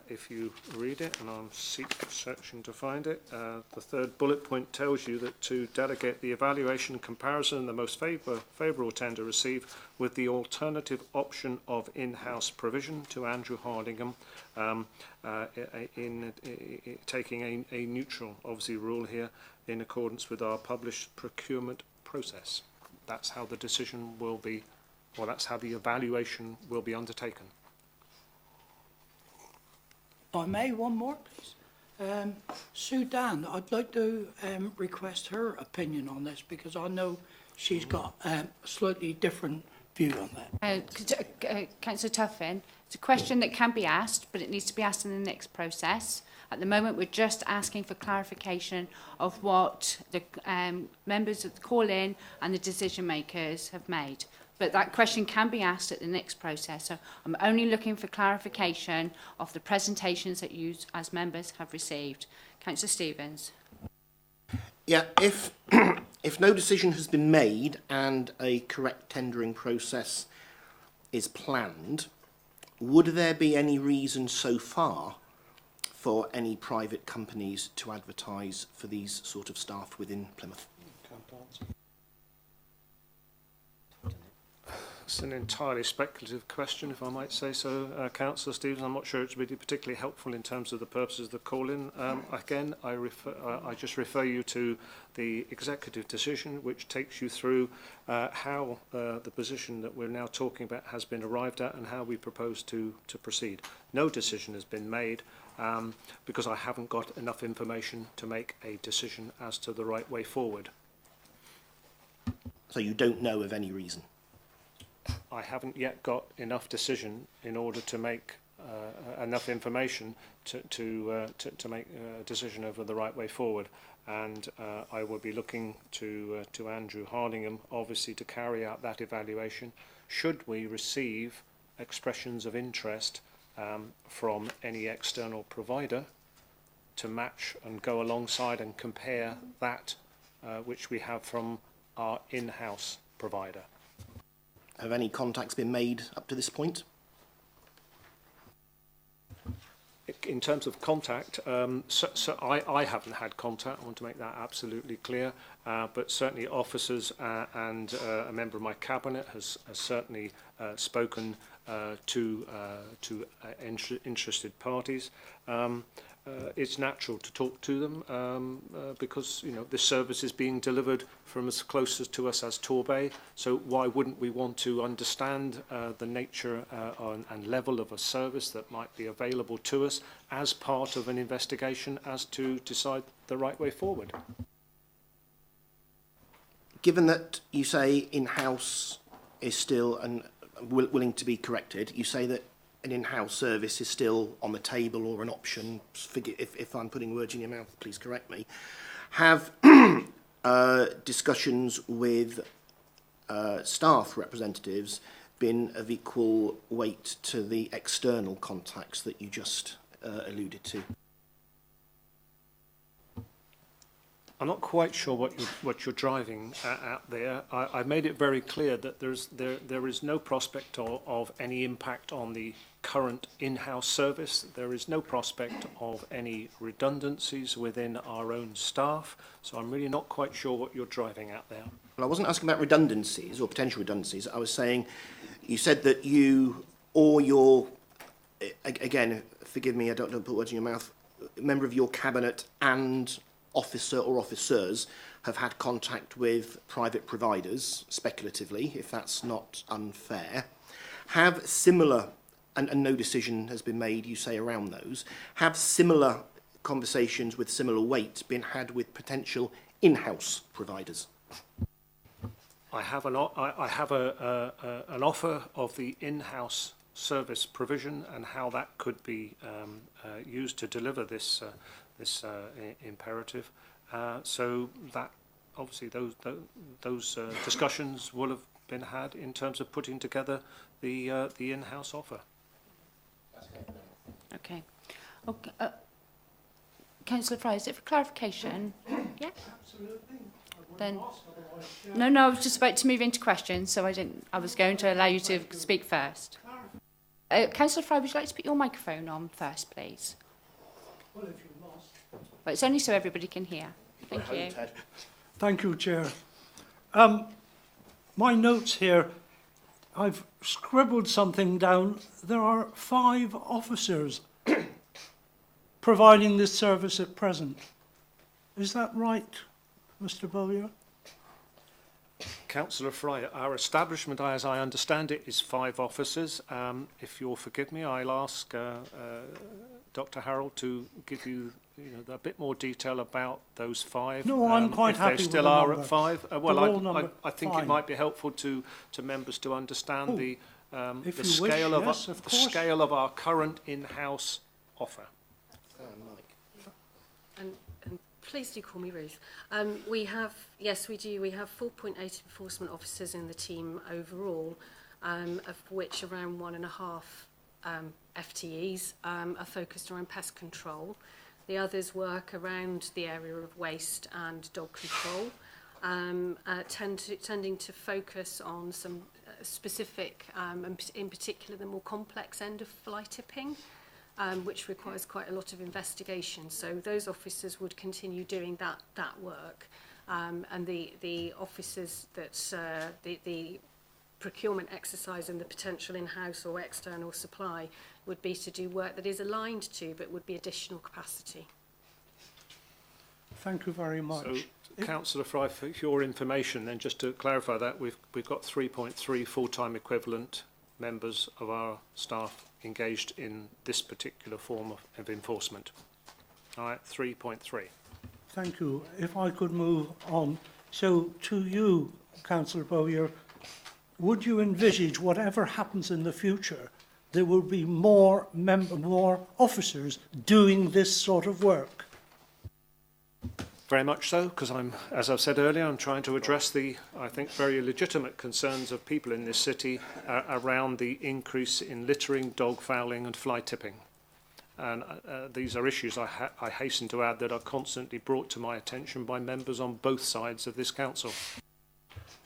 Speaker 7: if you read it, and I'm searching to find it. The third bullet point tells you that to delegate the evaluation and comparison, the most favourable tender received with the alternative option of in-house provision to Andrew Hardingham, in taking a neutral, obviously, rule here in accordance with our published procurement process. That's how the decision will be. Well, that's how the evaluation will be undertaken.
Speaker 11: If I may, one more, please. Sue Dan, I'd like to request her opinion on this because I know she's got a slightly different view on that.
Speaker 1: Councillor Tuffin, it's a question that can be asked, but it needs to be asked in the next process. At the moment, we're just asking for clarification of what the members of the call-in and the decision makers have made. But that question can be asked at the next process. So I'm only looking for clarification of the presentations that you as members have received. Councillor Stevens.
Speaker 13: Yeah, if no decision has been made and a correct tendering process is planned, would there be any reason so far for any private companies to advertise for these sort of staff within Plymouth?
Speaker 7: It's an entirely speculative question, if I might say so, Councillor Stevens. I'm not sure it's really particularly helpful in terms of the purposes of the call-in. Again, I just refer you to the executive decision, which takes you through how the position that we're now talking about has been arrived at and how we propose to proceed. No decision has been made because I haven't got enough information to make a decision as to the right way forward.
Speaker 13: So you don't know of any reason?
Speaker 7: I haven't yet got enough decision in order to make enough information to make a decision over the right way forward. And I will be looking to Andrew Hardingham, obviously, to carry out that evaluation. Should we receive expressions of interest from any external provider to match and go alongside and compare that which we have from our in-house provider.
Speaker 13: Have any contacts been made up to this point?
Speaker 7: In terms of contact, so I haven't had contact. I want to make that absolutely clear. But certainly officers and a member of my cabinet has certainly spoken to interested parties. It's natural to talk to them because this service is being delivered from as close to us as Torbay. So why wouldn't we want to understand the nature and level of a service that might be available to us as part of an investigation as to decide the right way forward?
Speaker 13: Given that you say in-house is still willing to be corrected, you say that an in-house service is still on the table or an option. If I'm putting words in your mouth, please correct me. Have discussions with staff representatives been of equal weight to the external contacts that you just alluded to?
Speaker 7: I'm not quite sure what you're driving at there. I made it very clear that there is no prospect of any impact on the current in-house service. There is no prospect of any redundancies within our own staff. So I'm really not quite sure what you're driving at there.
Speaker 13: Well, I wasn't asking about redundancies or potential redundancies. I was saying, you said that you or your, again, forgive me, I don't put words in your mouth, a member of your cabinet and officer or officers have had contact with private providers, speculatively, if that's not unfair, have similar, and no decision has been made, you say, around those, have similar conversations with similar weight been had with potential in-house providers?
Speaker 7: I have an offer of the in-house service provision and how that could be used to deliver this imperative. So that obviously those discussions will have been had in terms of putting together the in-house offer.
Speaker 1: Okay. Okay. Councillor Fry, is it for clarification? Yeah.
Speaker 11: Absolutely.
Speaker 1: Then, no, I was just about to move into questions, so I was going to allow you to speak first. Councillor Fry, would you like to put your microphone on first, please?
Speaker 11: Well, if you must.
Speaker 1: Well, it's only so everybody can hear. Thank you.
Speaker 11: Thank you, Chair. My notes here, I've scribbled something down. There are 5 officers providing this service at present. Is that right, Mr. Bowyer?
Speaker 7: Councillor Fry, our establishment, as I understand it, is 5 officers. If you'll forgive me, I'll ask Dr. Harold to give you, a bit more detail about those 5.
Speaker 11: No, I'm quite happy with the number.
Speaker 7: If they still are at 5. Well, I think it might be helpful to members to understand the scale of our current in-house offer.
Speaker 12: And please do call me Ruth. We have 4.8 enforcement officers in the team overall, of which around 1.5 FTEs are focused around pest control. The others work around the area of waste and dog control, tending to focus on some specific, and in particular the more complex end of fly tipping, which requires quite a lot of investigation. So those officers would continue doing that work, and the officers that the procurement exercise and the potential in-house or external supply would be to do work that is aligned to, but would be additional capacity.
Speaker 11: Thank you very much.
Speaker 7: So, Councillor Fry, for your information, then just to clarify that, we've got 3.3 full-time equivalent members of our staff engaged in this particular form of enforcement. All right, 3.3.
Speaker 11: Thank you. If I could move on. So, to you, Councillor Bowyer, would you envisage whatever happens in the future, there will be more officers doing this sort of work?
Speaker 7: Very much so, because as I've said earlier, I'm trying to address the, I think, very legitimate concerns of people in this city around the increase in littering, dog fouling and fly tipping. And these are issues, I hasten to add, that are constantly brought to my attention by members on both sides of this council.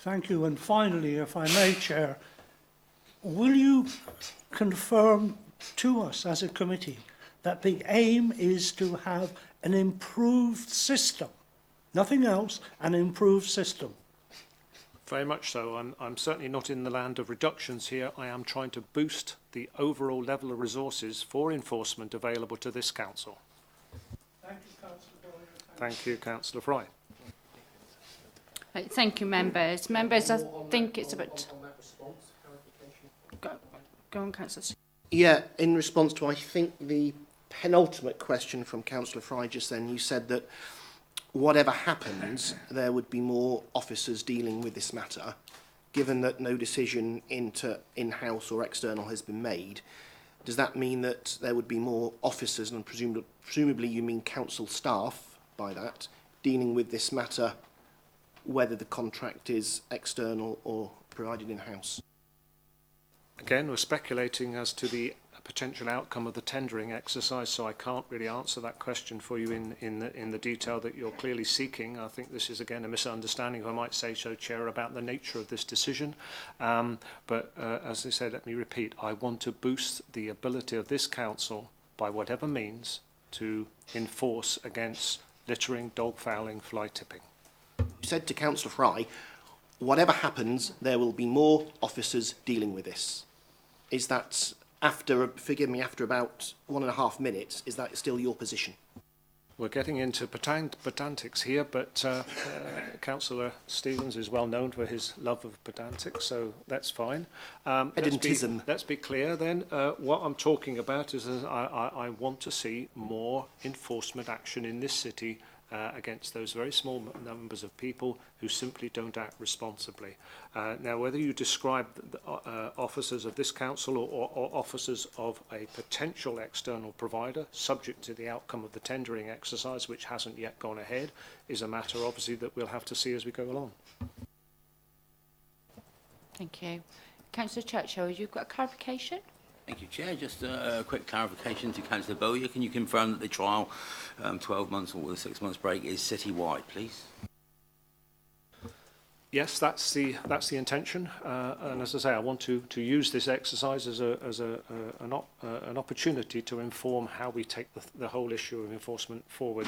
Speaker 11: Thank you. And finally, if I may, Chair, will you confirm to us as a committee that the aim is to have an improved system, nothing else, an improved system?
Speaker 7: Very much so. I'm certainly not in the land of reductions here. I am trying to boost the overall level of resources for enforcement available to this council.
Speaker 11: Thank you, Councillor Bowyer.
Speaker 7: Thank you, Councillor Fry.
Speaker 1: Right, thank you, members. Members, I think it's about... Go on, Councillor.
Speaker 13: Yeah, in response to, I think, the penultimate question from Councillor Fry just then, you said that whatever happens, there would be more officers dealing with this matter, given that no decision into in-house or external has been made. Does that mean that there would be more officers, and presumably you mean council staff by that, dealing with this matter, whether the contract is external or provided in-house?
Speaker 7: Again, we're speculating as to the potential outcome of the tendering exercise, so I can't really answer that question for you in the detail that you're clearly seeking. I think this is, again, a misunderstanding, if I might say so, Chair, about the nature of this decision. But as I said, let me repeat, I want to boost the ability of this council, by whatever means, to enforce against littering, dog fouling, fly tipping.
Speaker 13: You said to Councillor Fry, whatever happens, there will be more officers dealing with this. Is that, after about 1.5 minutes, is that still your position?
Speaker 7: We're getting into pedantics here, but Councillor Stevens is well known for his love of pedantics, so that's fine.
Speaker 13: Pedantism.
Speaker 7: Let's be clear then. What I'm talking about is that I want to see more enforcement action in this city against those very small numbers of people who simply don't act responsibly. Now, whether you describe the, officers of this council or officers of a potential external provider, subject to the outcome of the tendering exercise, which hasn't yet gone ahead, is a matter, obviously, that we'll have to see as we go along.
Speaker 1: Thank you. Councillor Churchill, you've got a clarification?
Speaker 14: Thank you, Chair. Just a quick clarification to Councillor Bowyer. Can you confirm that the trial, 12 months or with a 6 months break, is city-wide, please?
Speaker 7: Yes, that's the intention, and as I say, I want to use this exercise as an opportunity to inform how we take the whole issue of enforcement forward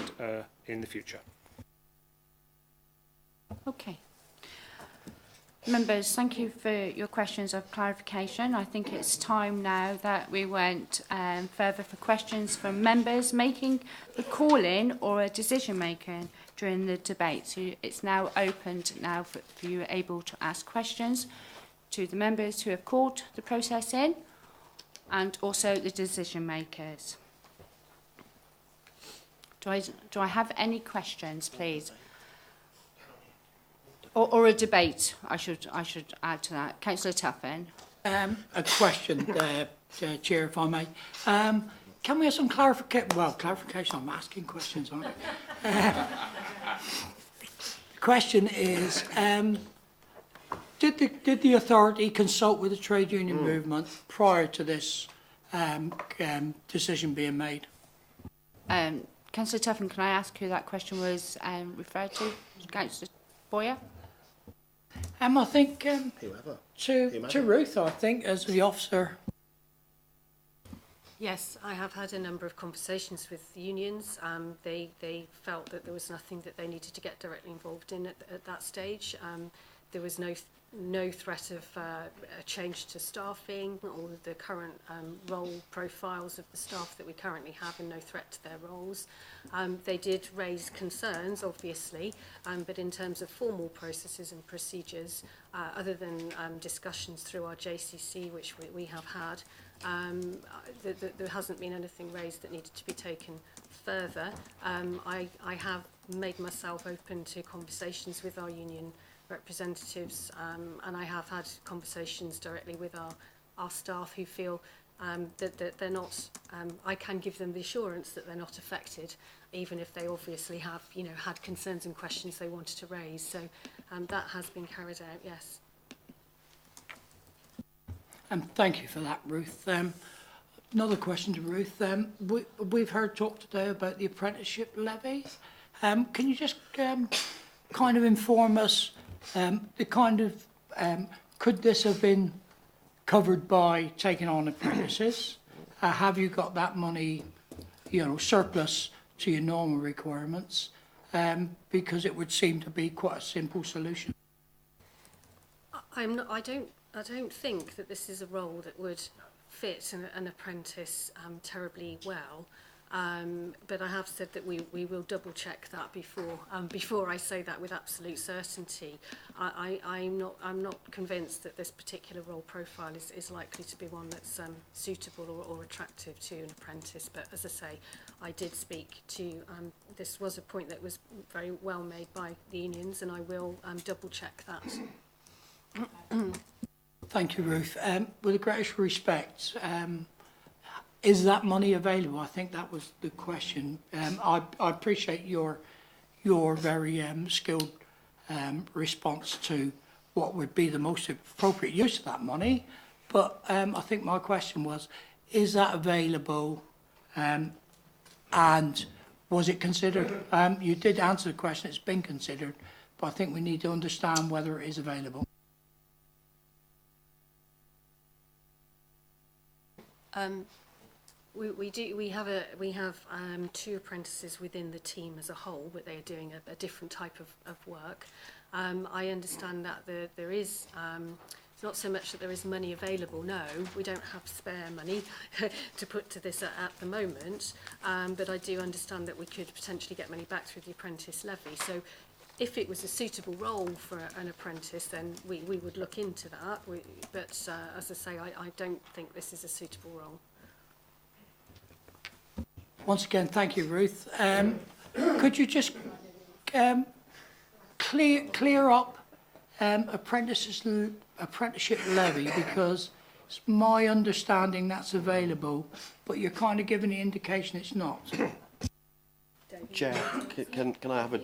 Speaker 7: in the future.
Speaker 1: Okay. Members, thank you for your questions of clarification. I think it's time now that we went further for questions from members making the call-in or a decision-making during the debate. So it's now opened now for you able to ask questions to the members who have called the process in and also the decision-makers. Do I have any questions, please? Or a debate, I should add to that. Councillor Tuffin.
Speaker 11: A question, Chair, if I may. Can we have some clarification? Well, clarification, I'm asking questions, aren't I? The question is, did the authority consult with the trade union movement prior to this decision being made?
Speaker 1: Councillor Tuffin, can I ask who that question was referred to? Councillor Bowyer?
Speaker 11: I think to Ruth, I think, as the officer.
Speaker 12: Yes, I have had a number of conversations with the unions. They felt that there was nothing that they needed to get directly involved in at that stage. There was no threat of a change to staffing or the current role profiles of the staff that we currently have, and no threat to their roles. They did raise concerns, obviously, but in terms of formal processes and procedures, other than discussions through our JCC, which we have had, there hasn't been anything raised that needed to be taken further. I have made myself open to conversations with our union representatives, and I have had conversations directly with our staff who feel that they're not, I can give them the assurance that they're not affected, even if they obviously have, had concerns and questions they wanted to raise. So that has been carried out, yes.
Speaker 11: Thank you for that, Ruth. Another question to Ruth. We've heard talk today about the apprenticeship levy. Can you just kind of inform us could this have been covered by taking on apprentices? Have you got that money, surplus to your normal requirements? Because it would seem to be quite a simple solution.
Speaker 12: I don't think that this is a role that would fit an apprentice terribly well. But I have said that we will double check that before I say that with absolute certainty. I'm not convinced that this particular role profile is likely to be one that's suitable or attractive to an apprentice. But as I say, I did speak to this was a point that was very well made by the unions, and I will double check that.
Speaker 11: Thank you, Ruth. With the greatest respect, is that money available? I think that was the question. I appreciate your very skilled response to what would be the most appropriate use of that money. But I think my question was, is that available and was it considered? You did answer the question, it's been considered, but I think we need to understand whether it is available.
Speaker 12: We have two apprentices within the team as a whole, but they are doing a different type of work. I understand that there is, it's not so much that there is money available, no, we don't have spare money to put to this at the moment, but I do understand that we could potentially get money back through the apprentice levy. So if it was a suitable role for an apprentice, then we would look into that. But as I say, I don't think this is a suitable role.
Speaker 11: Once again, thank you, Ruth. Could you just clear up apprenticeship levy, because it's my understanding that's available, but you're kind of giving the indication it's not.
Speaker 15: Chair, can I have a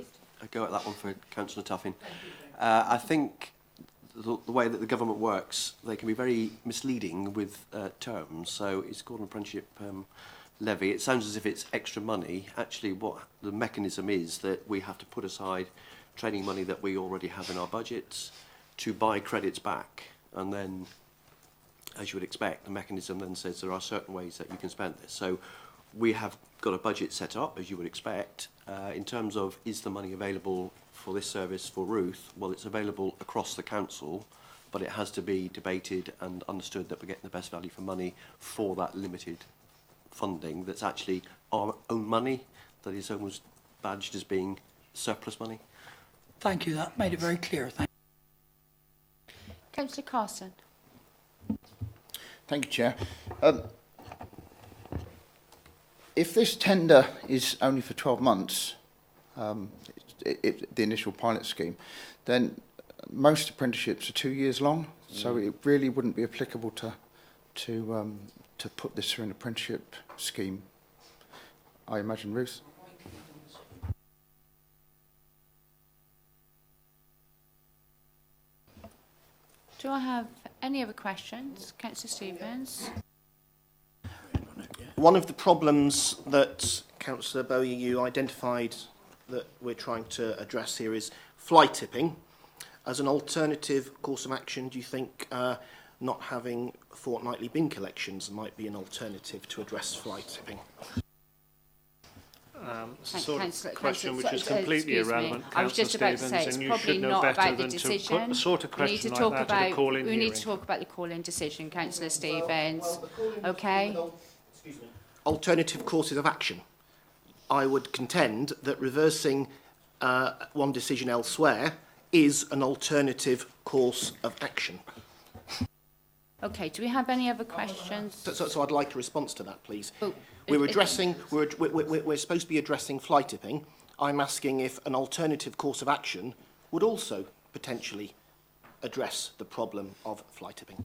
Speaker 15: go at that one for Councillor Tuffin? I think the way that the government works, they can be very misleading with terms. So it's called an apprenticeship levy. It sounds as if it's extra money. Actually, what the mechanism is that we have to put aside training money that we already have in our budgets to buy credits back. And then, as you would expect, the mechanism then says there are certain ways that you can spend this. So we have got a budget set up, as you would expect. In terms of, is the money available for this service for Ruth? Well, it's available across the council, but it has to be debated and understood that we're getting the best value for money for that limited funding that's actually our own money, that is almost badged as being surplus money.
Speaker 11: Thank you. That made it very clear. Thank you.
Speaker 1: Councillor Carson.
Speaker 16: Thank you, Chair. If this tender is only for 12 months, the initial pilot scheme, then most apprenticeships are 2 years long, so it really wouldn't be applicable to put this through an apprenticeship scheme, I imagine, Ruth.
Speaker 1: Do I have any other questions? Councillor Stevens.
Speaker 13: One of the problems that Councillor Bowyer, you identified that we're trying to address here is fly tipping. As an alternative course of action, do you think not having fortnightly bin collections might be an alternative to address fly tipping?
Speaker 7: It's a sort of question which is completely irrelevant,
Speaker 1: I was just about to say it's probably not about the decision.
Speaker 7: Put a sort of question like that at a call-in
Speaker 1: We need
Speaker 7: hearing.
Speaker 1: to talk about the call-in decision, Councillor Stevens. Okay.
Speaker 13: Alternative courses of action. I would contend that reversing one decision elsewhere is an alternative course of action.
Speaker 1: Okay, do we have any other questions?
Speaker 13: So I'd like a response to that, please.
Speaker 1: Oh,
Speaker 13: We're supposed to be addressing fly tipping. I'm asking if an alternative course of action would also potentially address the problem of fly tipping.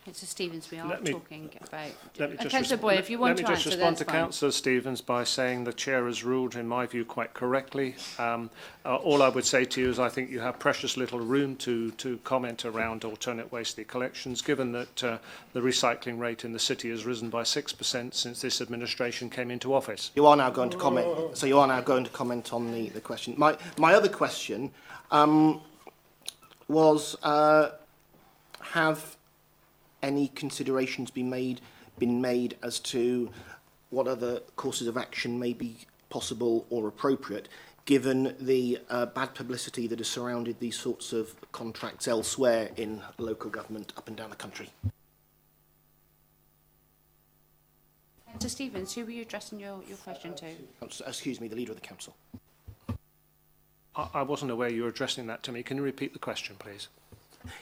Speaker 1: Councillor Stevens, we are talking about...
Speaker 7: Councillor
Speaker 1: Boyle, if you want to answer,
Speaker 7: Let me just respond to
Speaker 1: fine.
Speaker 7: Councillor Stevens by saying the Chair has ruled, in my view, quite correctly. All I would say to you is I think you have precious little room to comment around alternate waste collections, given that the recycling rate in the city has risen by 6% since this administration came into office.
Speaker 13: You are now going to comment. So you are now going to comment on the question. My other question was have any considerations been made as to what other courses of action may be possible or appropriate, given the bad publicity that has surrounded these sorts of contracts elsewhere in local government up and down the country?
Speaker 1: Councillor Stevens, who were you addressing your question to?
Speaker 13: Excuse me, the Leader of the Council.
Speaker 7: I wasn't aware you were addressing that to me. Can you repeat the question, please?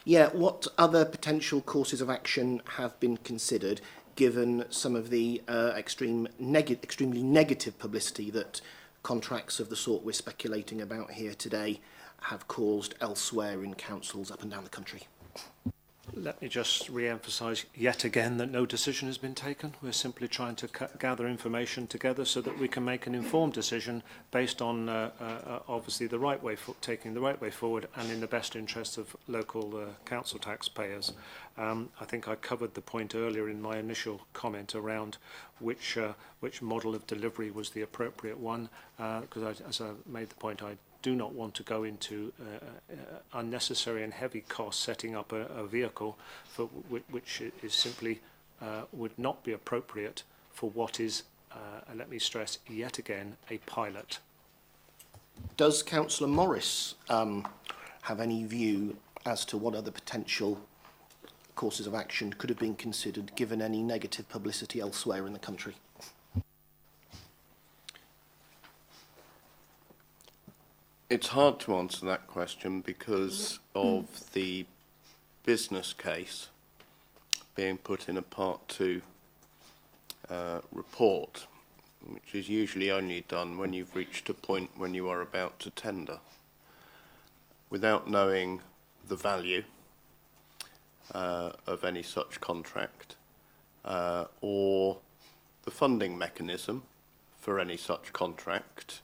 Speaker 13: Yeah, what other potential courses of action have been considered, given some of the extremely negative publicity that contracts of the sort we're speculating about here today have caused elsewhere in councils up and down the country?
Speaker 7: Let me just re-emphasise yet again that no decision has been taken. We're simply trying to gather information together so that we can make an informed decision based on obviously the right way taking the right way forward and in the best interests of local council taxpayers. I think I covered the point earlier in my initial comment around which model of delivery was the appropriate one, because as I made the point, I do not want to go into unnecessary and heavy costs setting up a vehicle for which is simply would not be appropriate for what is, and let me stress yet again, a pilot.
Speaker 13: Does Councillor Morris have any view as to what other potential courses of action could have been considered given any negative publicity elsewhere in the country?
Speaker 10: It's hard to answer that question because of the business case being put in a Part 2 report, which is usually only done when you've reached a point when you are about to tender. Without knowing the value of any such contract or the funding mechanism for any such contract,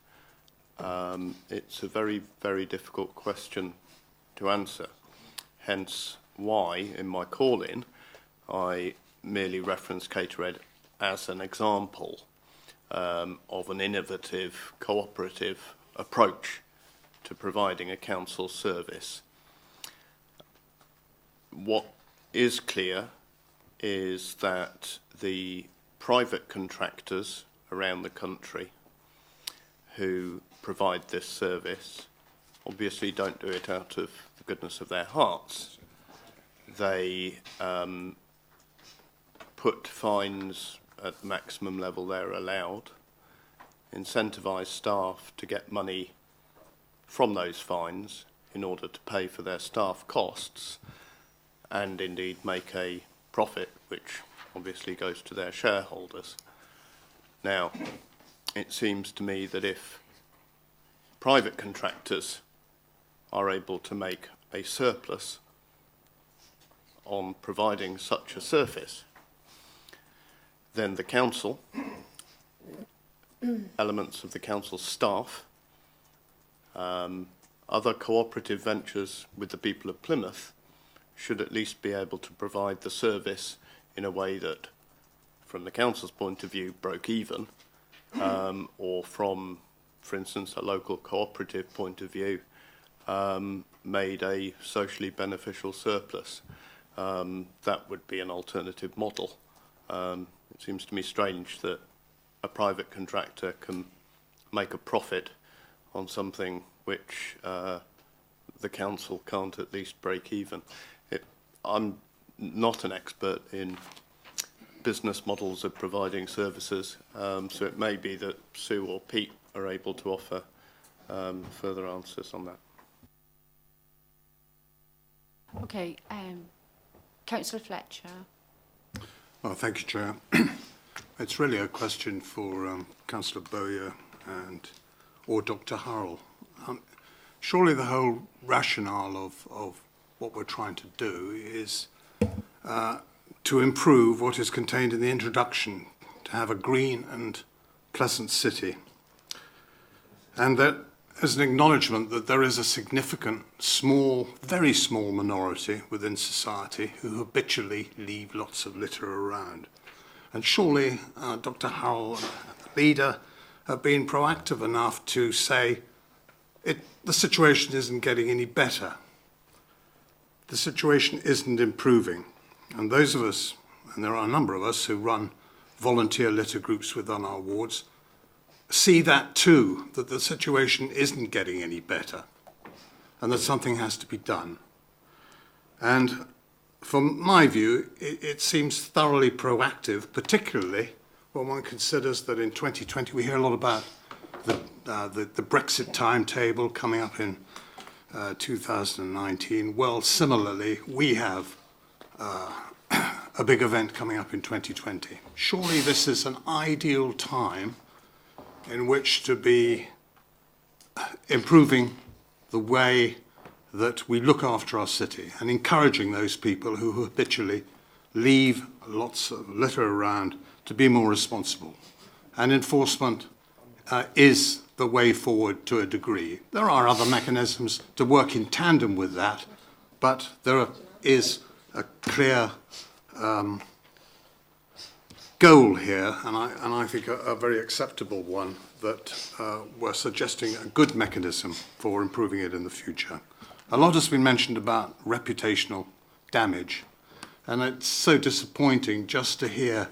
Speaker 10: it's a very, very difficult question to answer.
Speaker 5: hence why, in my call-in, I merely referenced Catered as an example of an innovative, cooperative approach to providing a council service. What is clear is that the private contractors around the country who provide this service obviously don't do it out of the goodness of their hearts. They put fines at the maximum level they're allowed, incentivise staff to get money from those fines in order to pay for their staff costs, and indeed make a profit, which obviously goes to their shareholders. Now, it seems to me that if private contractors are able to make a surplus on providing such a service, then the council, elements of the council staff, other cooperative ventures with the people of Plymouth should at least be able to provide the service in a way that, from the council's point of view, broke even, or from, for instance, a local cooperative point of view, made a socially beneficial surplus. That would be an alternative model. It seems to me strange that a private contractor can make a profit on something which the council can't at least break even. I'm not an expert in business models of providing services, so it may be that Sue or Pete are able to offer further answers on that.
Speaker 1: Okay, Councillor Fletcher.
Speaker 3: Oh, thank you, Chair. It's really a question for Councillor Bowyer or Dr. Harrell. Surely the whole rationale of what we're trying to do is to improve what is contained in the introduction, to have a green and pleasant city. And that is an acknowledgement that there is a significant, small, very small minority within society who habitually leave lots of litter around. And surely Dr. Harrell, the leader, have been proactive enough to say the situation isn't getting any better. The situation isn't improving. And those of us, and there are a number of us who run volunteer litter groups within our wards, see that too, that the situation isn't getting any better and that something has to be done. And from my view, it seems thoroughly proactive, particularly when one considers that in 2020 we hear a lot about the Brexit timetable coming up in 2019. Well, similarly, we have a big event coming up in 2020. Surely this is an ideal time in which to be improving the way that we look after our city and encouraging those people who habitually leave lots of litter around to be more responsible. And enforcement is the way forward to a degree. There are other mechanisms to work in tandem with that, but there is a clear goal here, and I think a very acceptable one, that we're suggesting a good mechanism for improving it in the future. A lot has been mentioned about reputational damage, and it's so disappointing just to hear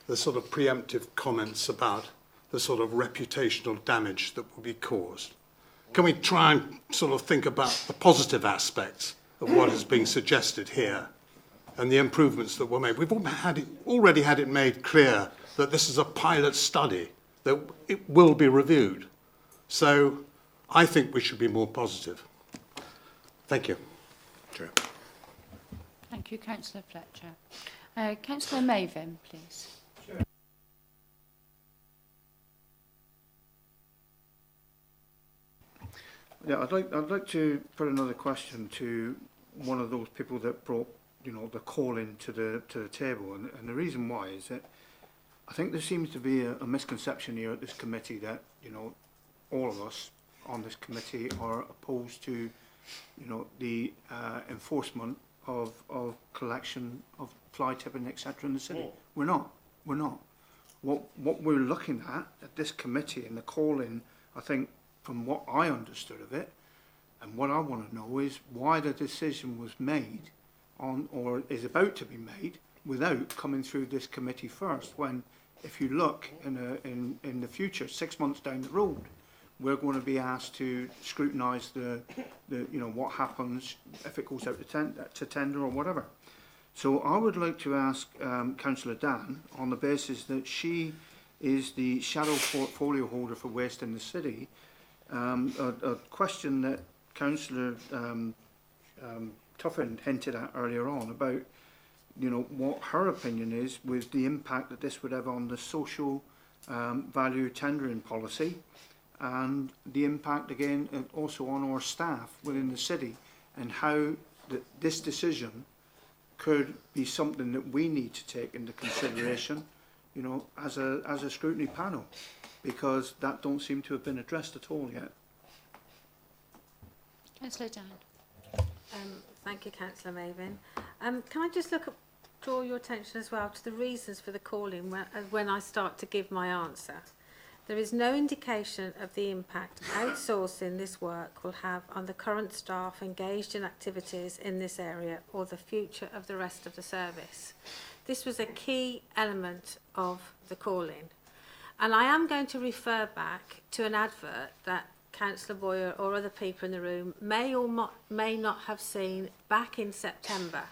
Speaker 3: the sort of preemptive comments about the sort of reputational damage that will be caused. Can we try and sort of think about the positive aspects of what is being suggested here and the improvements that were made? We've already had it made clear that this is a pilot study, that it will be reviewed. So I think we should be more positive. Thank you. Chair.
Speaker 1: Thank you, Councillor Fletcher. Councillor Maven, please.
Speaker 8: Yeah, I'd like to put another question to one of those people that brought, the call into the table, and the reason why is that I think there seems to be a misconception here at this committee that all of us on this committee are opposed to you know, the enforcement of collection of fly tipping, etc. in the city. We're not. What we're looking at this committee and the call-in, I think, from what I understood of it, and what I want to know is why the decision was made on, or is about to be made, without coming through this committee first. When, if you look in the future, 6 months down the road, we're going to be asked to scrutinise the you know, what happens if it goes out to tender or whatever. So I would like to ask Councillor Dan, on the basis that she is the shadow portfolio holder for Waste in the City, a question that Councillor Tuffin hinted at earlier on about, you know, what her opinion is with the impact that this would have on the social value tendering policy, and the impact again also on our staff within the city, and how this decision could be something that we need to take into consideration, you know, as a scrutiny panel, because that don't seem to have been addressed at all yet.
Speaker 1: Councillor Dan.
Speaker 6: Thank you, Councillor Mavin. Can I just draw your attention as well to the reasons for the calling when I start to give my answer? There is no indication of the impact outsourcing this work will have on the current staff engaged in activities in this area or the future of the rest of the service. This was a key element of the calling. And I am going to refer back to an advert that Councillor Boyer or other people in the room may or may not have seen back in September.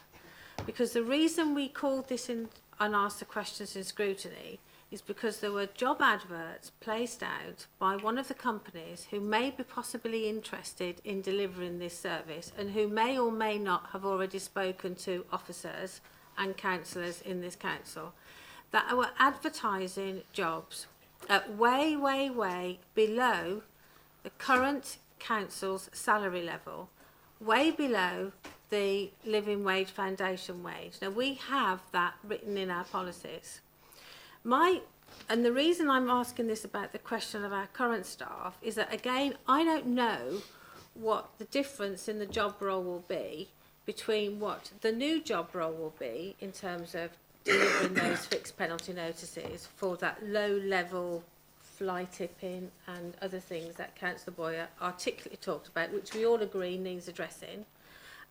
Speaker 6: Because the reason we called this in and asked the questions in scrutiny is because there were job adverts placed out by one of the companies who may be possibly interested in delivering this service and who may or may not have already spoken to officers and councillors in this council, that were advertising jobs at way below the current council's salary level, way below the living wage foundation wage. Now, we have that written in our policies. And the reason I'm asking this about the question of our current staff is that, again, I don't know what the difference in the job role will be between what the new job role will be in terms of delivering those fixed penalty notices for that low-level fly tipping and other things that Councillor Boyer articulately talked about, which we all agree needs addressing,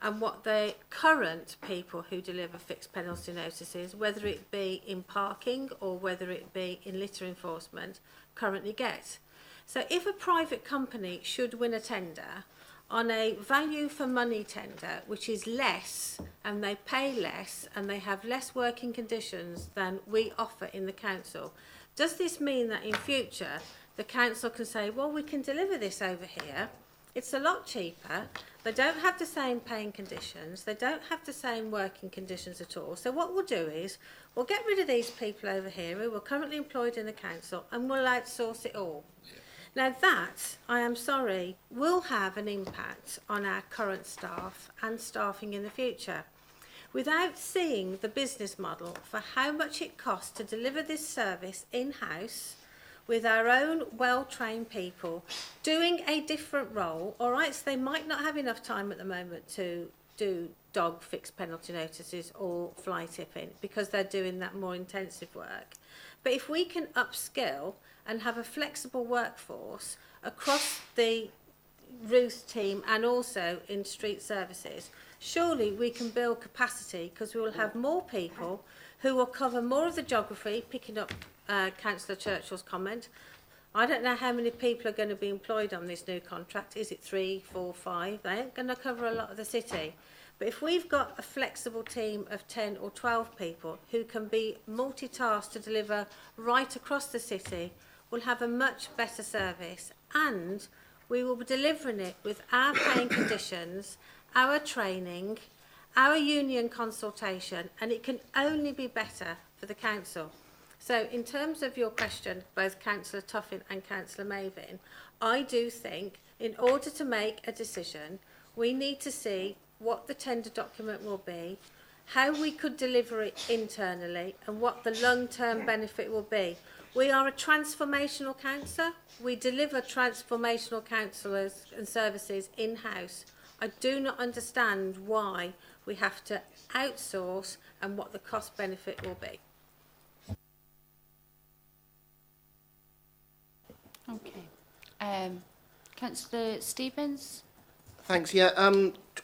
Speaker 6: and what the current people who deliver fixed penalty notices, whether it be in parking or whether it be in litter enforcement, currently get. So if a private company should win a tender on a value for money tender, which is less, and they pay less, and they have less working conditions than we offer in the council, does this mean that in future the council can say, well, we can deliver this over here, it's a lot cheaper, they don't have the same paying conditions, they don't have the same working conditions at all. So what we'll do is, we'll get rid of these people over here who are currently employed in the council and we'll outsource it all. Now that, I am sorry, will have an impact on our current staff and staffing in the future. Without seeing the business model for how much it costs to deliver this service in-house, with our own well-trained people doing a different role, all right, so they might not have enough time at the moment to do dog fixed penalty notices or fly tipping because they're doing that more intensive work. But if we can upskill and have a flexible workforce across the Ruth team and also in street services, surely we can build capacity because we will have more people who will cover more of the geography, picking up Councillor Churchill's comment. I don't know how many people are going to be employed on this new contract. Is it 3, 4, 5? They ain't going to cover a lot of the city. But if we've got a flexible team of 10 or 12 people who can be multitasked to deliver right across the city, we'll have a much better service, and we will be delivering it with our paying conditions, our training, our union consultation, and it can only be better for the council. So in terms of your question, both Councillor Tuffin and Councillor Mavin, I do think in order to make a decision, we need to see what the tender document will be, how we could deliver it internally, and what the long-term benefit will be. We are a transformational council. We deliver transformational councillors and services in-house. I do not understand why we have to outsource and what the cost benefit will be.
Speaker 1: Okay. Councillor Stevens?
Speaker 13: Thanks. Yeah.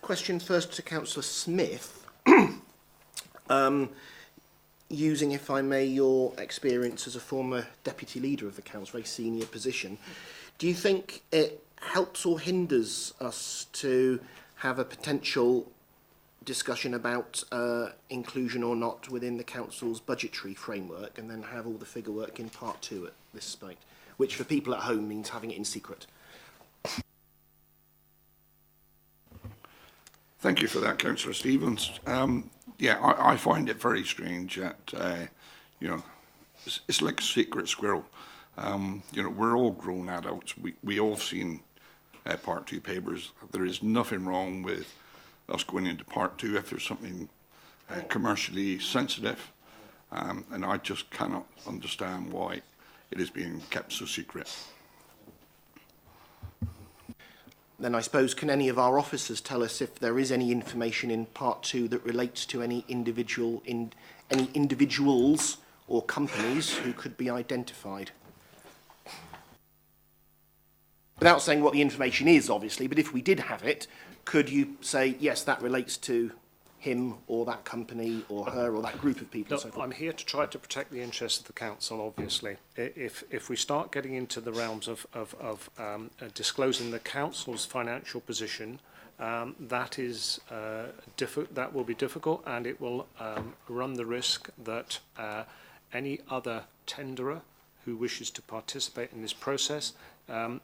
Speaker 13: Question first to Councillor Smith. Using, if I may, your experience as a former deputy leader of the council, very senior position, do you think it helps or hinders us to have a potential discussion about inclusion or not within the council's budgetary framework, and then have all the figure work in part 2 at this point, which for people at home means having it in secret?
Speaker 17: Thank you for that, Councillor Stevens. Yeah, I find it very strange that, you know, it's like a secret squirrel. You know, we're all grown adults. We all have seen Part 2 papers. There is nothing wrong with us going into Part 2 if there's something commercially sensitive. And I just cannot understand why it is being kept so secret.
Speaker 13: Then I suppose, can any of our officers tell us if there is any information in Part 2 that relates to any individuals or companies who could be identified? Without saying what the information is, obviously, but if we did have it, could you say, yes, that relates to him or that company or her or that group of people?
Speaker 7: No, so I'm here to try to protect the interests of the council, obviously. If we start getting into the realms of disclosing the council's financial position, that will be difficult, and it will run the risk that any other tenderer who wishes to participate in this process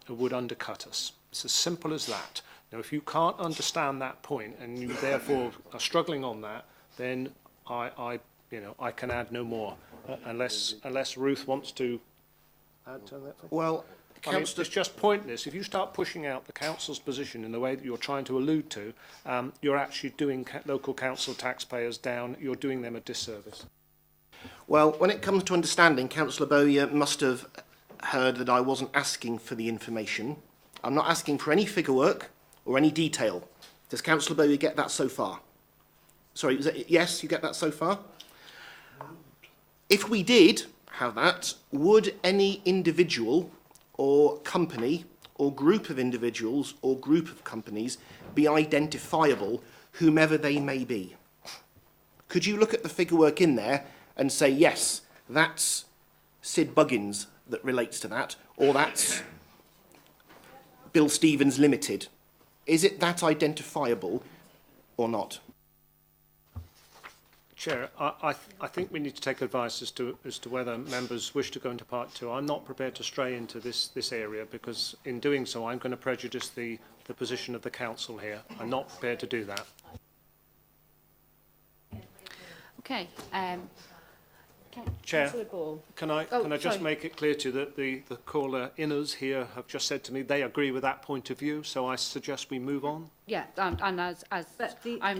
Speaker 7: would undercut us. It's as simple as that. Now, if you can't understand that point and you therefore are struggling on that, then I can add no more, unless Ruth wants to add to that.
Speaker 13: Well,
Speaker 7: I mean, it's just pointless. If you start pushing out the council's position in the way that you're trying to allude to, you're actually doing local council taxpayers down. You're doing them a disservice.
Speaker 13: Well, when it comes to understanding, Councillor Bowyer must have heard that I wasn't asking for the information. I'm not asking for any figure work or any detail. Does Councillor Bowyer get that so far? Sorry, yes, you get that so far? If we did have that, would any individual or company or group of individuals or group of companies be identifiable, whomever they may be? Could you look at the figure work in there and say, yes, that's Sid Buggins that relates to that, or that's Bill Stevens Limited? Is it that identifiable or not?
Speaker 7: Chair, I think we need to take advice as to whether members wish to go into Part 2. I'm not prepared to stray into this area, because in doing so I'm going to prejudice the position of the council here. I'm not prepared to do that.
Speaker 1: Okay.
Speaker 7: Chair, can I just make it clear to you that the caller inners here have just said to me they agree with that point of view, so I suggest we move on.
Speaker 1: Yeah, and as I'm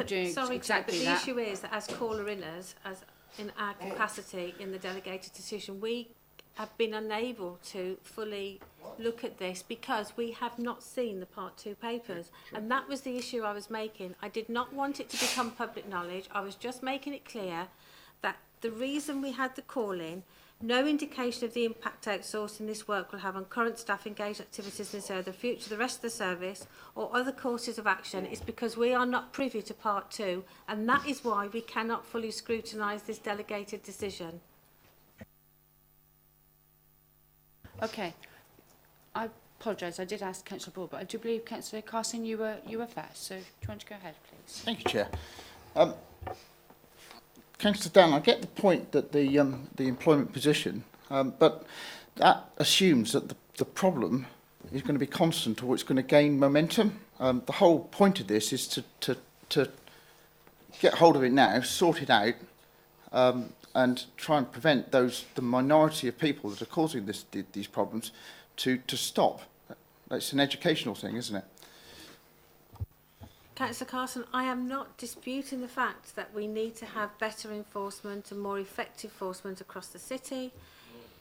Speaker 1: doing exactly that.
Speaker 6: But the issue is that as caller inners, as in our capacity in the delegated decision, we have been unable to fully look at this because we have not seen the Part 2 papers. And that was the issue I was making. I did not want it to become public knowledge. I was just making it clear that the reason we had the call in, no indication of the impact outsourcing this work will have on current staff engaged activities in this area, the future, the rest of the service, or other courses of action, is because we are not privy to Part 2, and that is why we cannot fully scrutinise this delegated decision.
Speaker 1: Okay. I apologise. I did ask Councillor Ball, but I do believe Councillor Carson, you were first. So do you want to go ahead, please?
Speaker 16: Thank you, Chair. Councillor Dan, I get the point that the employment position, but that assumes that the problem is going to be constant, or it's going to gain momentum. The whole point of this is to get hold of it now, sort it out, and try and prevent the minority of people that are causing these problems to stop. It's an educational thing, isn't it?
Speaker 6: Councillor Carson, I am not disputing the fact that we need to have better enforcement and more effective enforcement across the city.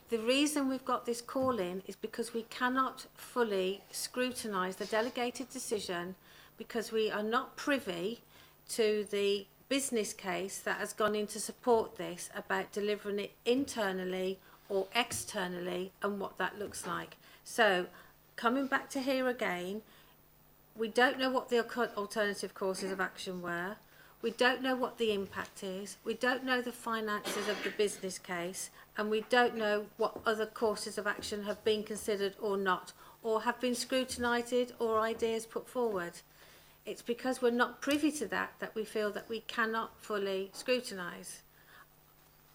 Speaker 6: The reason we've got this call in is because we cannot fully scrutinise the delegated decision because we are not privy to the business case that has gone in to support this about delivering it internally or externally and what that looks like. So coming back to here again, we don't know what the alternative courses of action were. We don't know what the impact is. We don't know the finances of the business case, and we don't know what other courses of action have been considered or not, or have been scrutinised or ideas put forward. It's because we're not privy to that that we feel that we cannot fully scrutinise.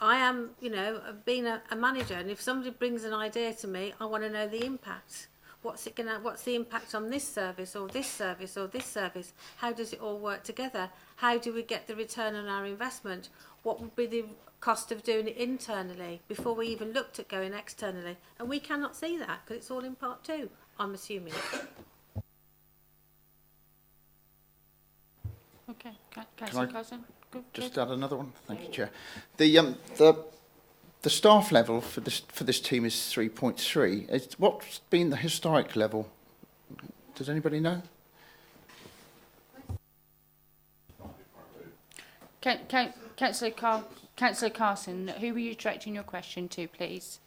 Speaker 6: I am, you know, being a manager, and if somebody brings an idea to me, I want to know the impact. What's the impact on this service or this service or this service? How does it all work together? How do we get the return on our investment? What would be the cost of doing it internally before we even looked at going externally? And we cannot see that because it's all in part 2, I'm assuming.
Speaker 1: Okay, Councillor Carson.
Speaker 16: Just add another one. Thank you, Chair. The staff level for this team is 3.3. What's been the historic level? Does anybody know?
Speaker 1: Councillor Carson, who were you directing your question to, please?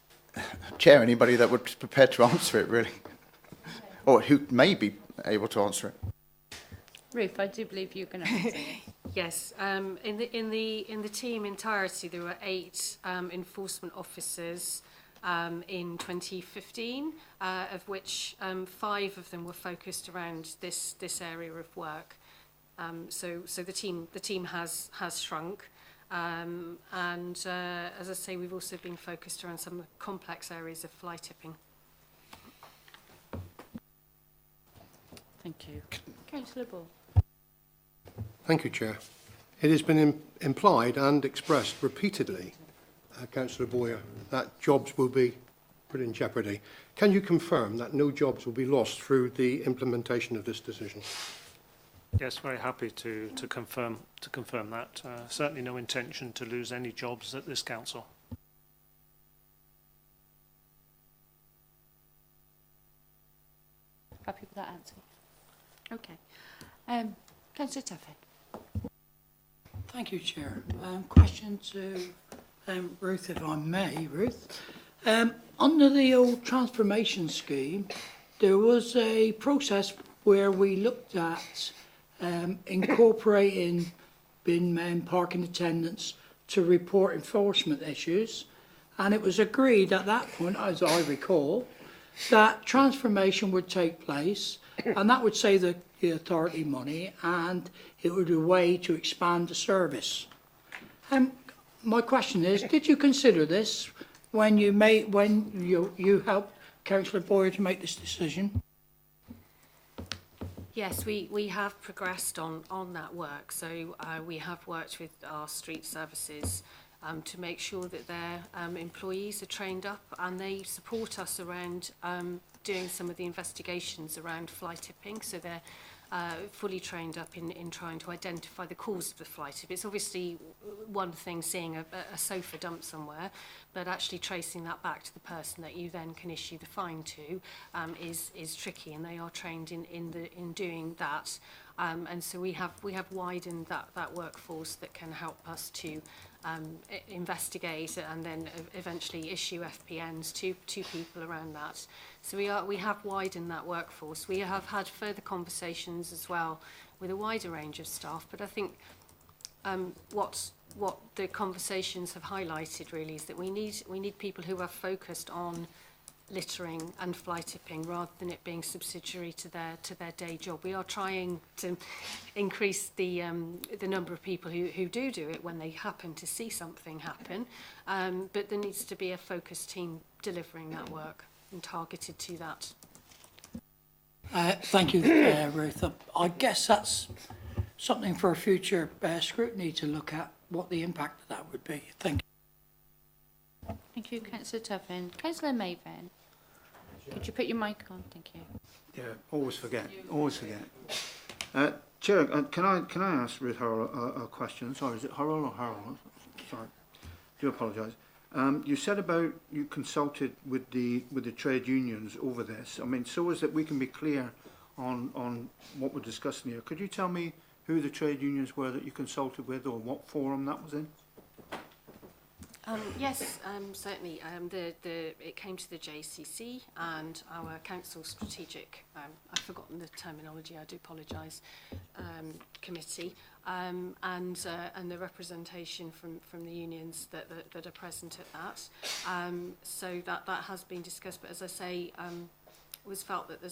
Speaker 16: Chair, anybody that would be prepared to answer it, really, or who may be able to answer it.
Speaker 1: Ruth, I do believe you're going to answer it.
Speaker 12: Yes, in the team entirety, there were 8 enforcement officers in 2015, of which 5 of them were focused around this area of work. So the team has shrunk, and as I say, we've also been focused around some complex areas of fly tipping.
Speaker 1: Thank you, Councillor Ball.
Speaker 3: Thank you, Chair. It has been implied and expressed repeatedly, Councillor Boyer, that jobs will be put in jeopardy. Can you confirm that no jobs will be lost through the implementation of this decision?
Speaker 7: Yes, very happy to confirm that. Certainly no intention to lose any jobs at this council.
Speaker 1: Happy with that answer? Okay. Councillor Tuffin.
Speaker 11: Thank you, Chair. Question to Ruth, if I may, Ruth. Under the old transformation scheme, there was a process where we looked at incorporating bin men, parking attendants to report enforcement issues, and it was agreed at that point, as I recall, that transformation would take place, and that would save the authority money, and it would be a way to expand the service. My question is, did you consider this when you helped Councillor Boyer to make this decision?
Speaker 12: Yes, we have progressed on that work. So we have worked with our street services to make sure that their employees are trained up, and they support us around doing some of the investigations around fly tipping. So they're fully trained up in trying to identify the cause of the fly tip. It's obviously one thing seeing a sofa dumped somewhere, but actually tracing that back to the person that you then can issue the fine to is tricky, and they are trained in doing that. And so we have widened that workforce that can help us to investigate and then eventually issue FPNs to people around that. So we have widened that workforce. We have had further conversations as well with a wider range of staff, but I think what the conversations have highlighted really is that we need people who are focused on littering and fly tipping rather than it being subsidiary to their day job. We are trying to increase the number of people who do it when they happen to see something happen, but there needs to be a focused team delivering that work and targeted to that.
Speaker 11: Thank you, Ruth. I guess that's something for a future scrutiny to look at, what the impact of that would be. Thank you.
Speaker 1: Thank you, Councillor Tuffin. Councillor Mayven, could you put your mic on? Thank you.
Speaker 8: Yeah, always forget. Chair, can I ask Ruth Hurrell a question? Sorry, is it Hurrell or Hurrell? Sorry, do apologise. You said about you consulted with the trade unions over this. I mean, so as that we can be clear on what we're discussing here. Could you tell me who the trade unions were that you consulted with, or what forum that was in?
Speaker 12: Yes, certainly. It came to the JCC and our council strategic, I've forgotten the terminology, I do apologise, committee, and the representation from the unions that are present at that. So that has been discussed, but as I say, it was felt that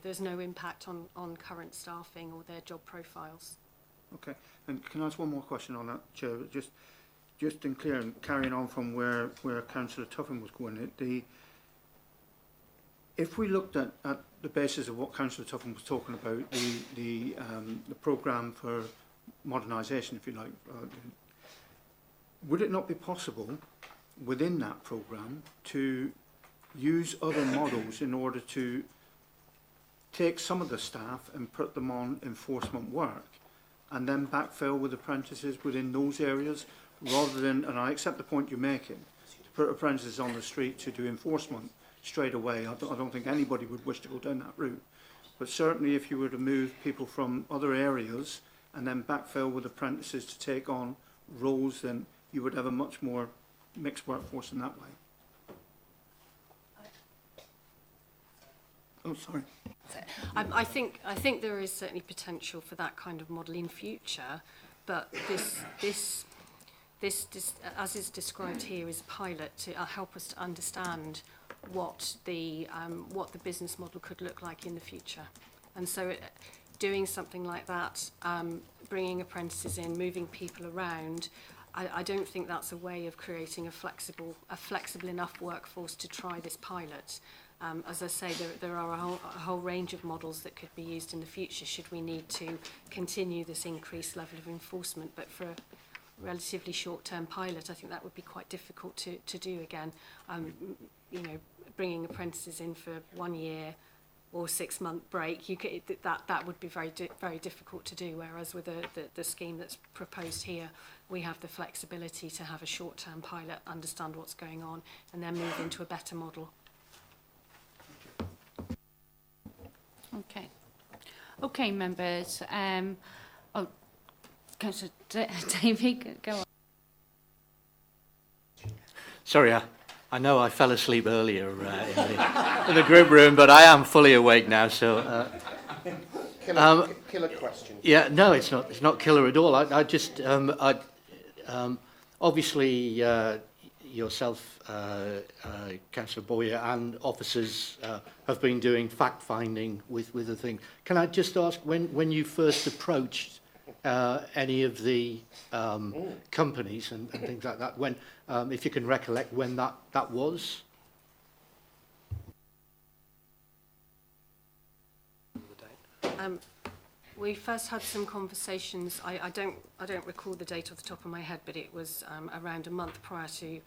Speaker 12: there's no impact on current staffing or their job profiles.
Speaker 8: Okay, and can I ask one more question on that, Chair? Just in clear, and carrying on from where Councillor Tuffin was going, if we looked at the basis of what Councillor Tuffin was talking about, the programme for modernisation, if you like, would it not be possible within that programme to use other models in order to take some of the staff and put them on enforcement work and then backfill with apprentices within those areas, rather than, and I accept the point you're making, to put apprentices on the street to do enforcement straight away. I don't think anybody would wish to go down that route. But certainly if you were to move people from other areas and then backfill with apprentices to take on roles, then you would have a much more mixed workforce in that way. Oh, sorry.
Speaker 12: I think there is certainly potential for that kind of model in future, but this as is described here, is a pilot to help us to understand what the business model could look like in the future. And so doing something like that, bringing apprentices in, moving people around, I don't think that's a way of creating a flexible enough workforce to try this pilot. As I say, there are a whole range of models that could be used in the future should we need to continue this increased level of enforcement. But for a relatively short-term pilot, I think that would be quite difficult to do again. Bringing apprentices in for 1 year or 6-month break, that would be very difficult to do. Whereas with the scheme that's proposed here, we have the flexibility to have a short-term pilot, understand what's going on, and then move into a better model.
Speaker 1: Okay, members. Councillor David, go on.
Speaker 18: Sorry, I know I fell asleep earlier in the group room, but I am fully awake now. So,
Speaker 13: killer question.
Speaker 18: Yeah, no, it's not killer at all. I just obviously yourself, Councillor Boyer, and officers have been doing fact finding with the thing. Can I just ask, when you first approached any of the companies and things like that, when if you can recollect when that was?
Speaker 12: We first had some conversations. I don't recall the date off the top of my head, but it was around a month prior to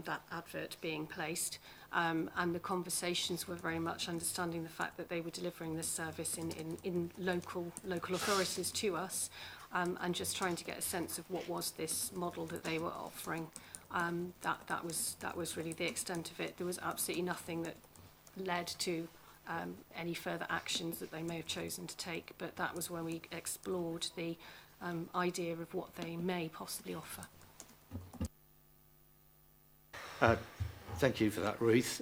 Speaker 12: that advert being placed. And the conversations were very much understanding the fact that they were delivering this service in local authorities to us, and just trying to get a sense of what was this model that they were offering. That was really the extent of it. There was absolutely nothing that led to any further actions that they may have chosen to take, but that was when we explored the idea of what they may possibly offer.
Speaker 18: Thank you for that, Ruth.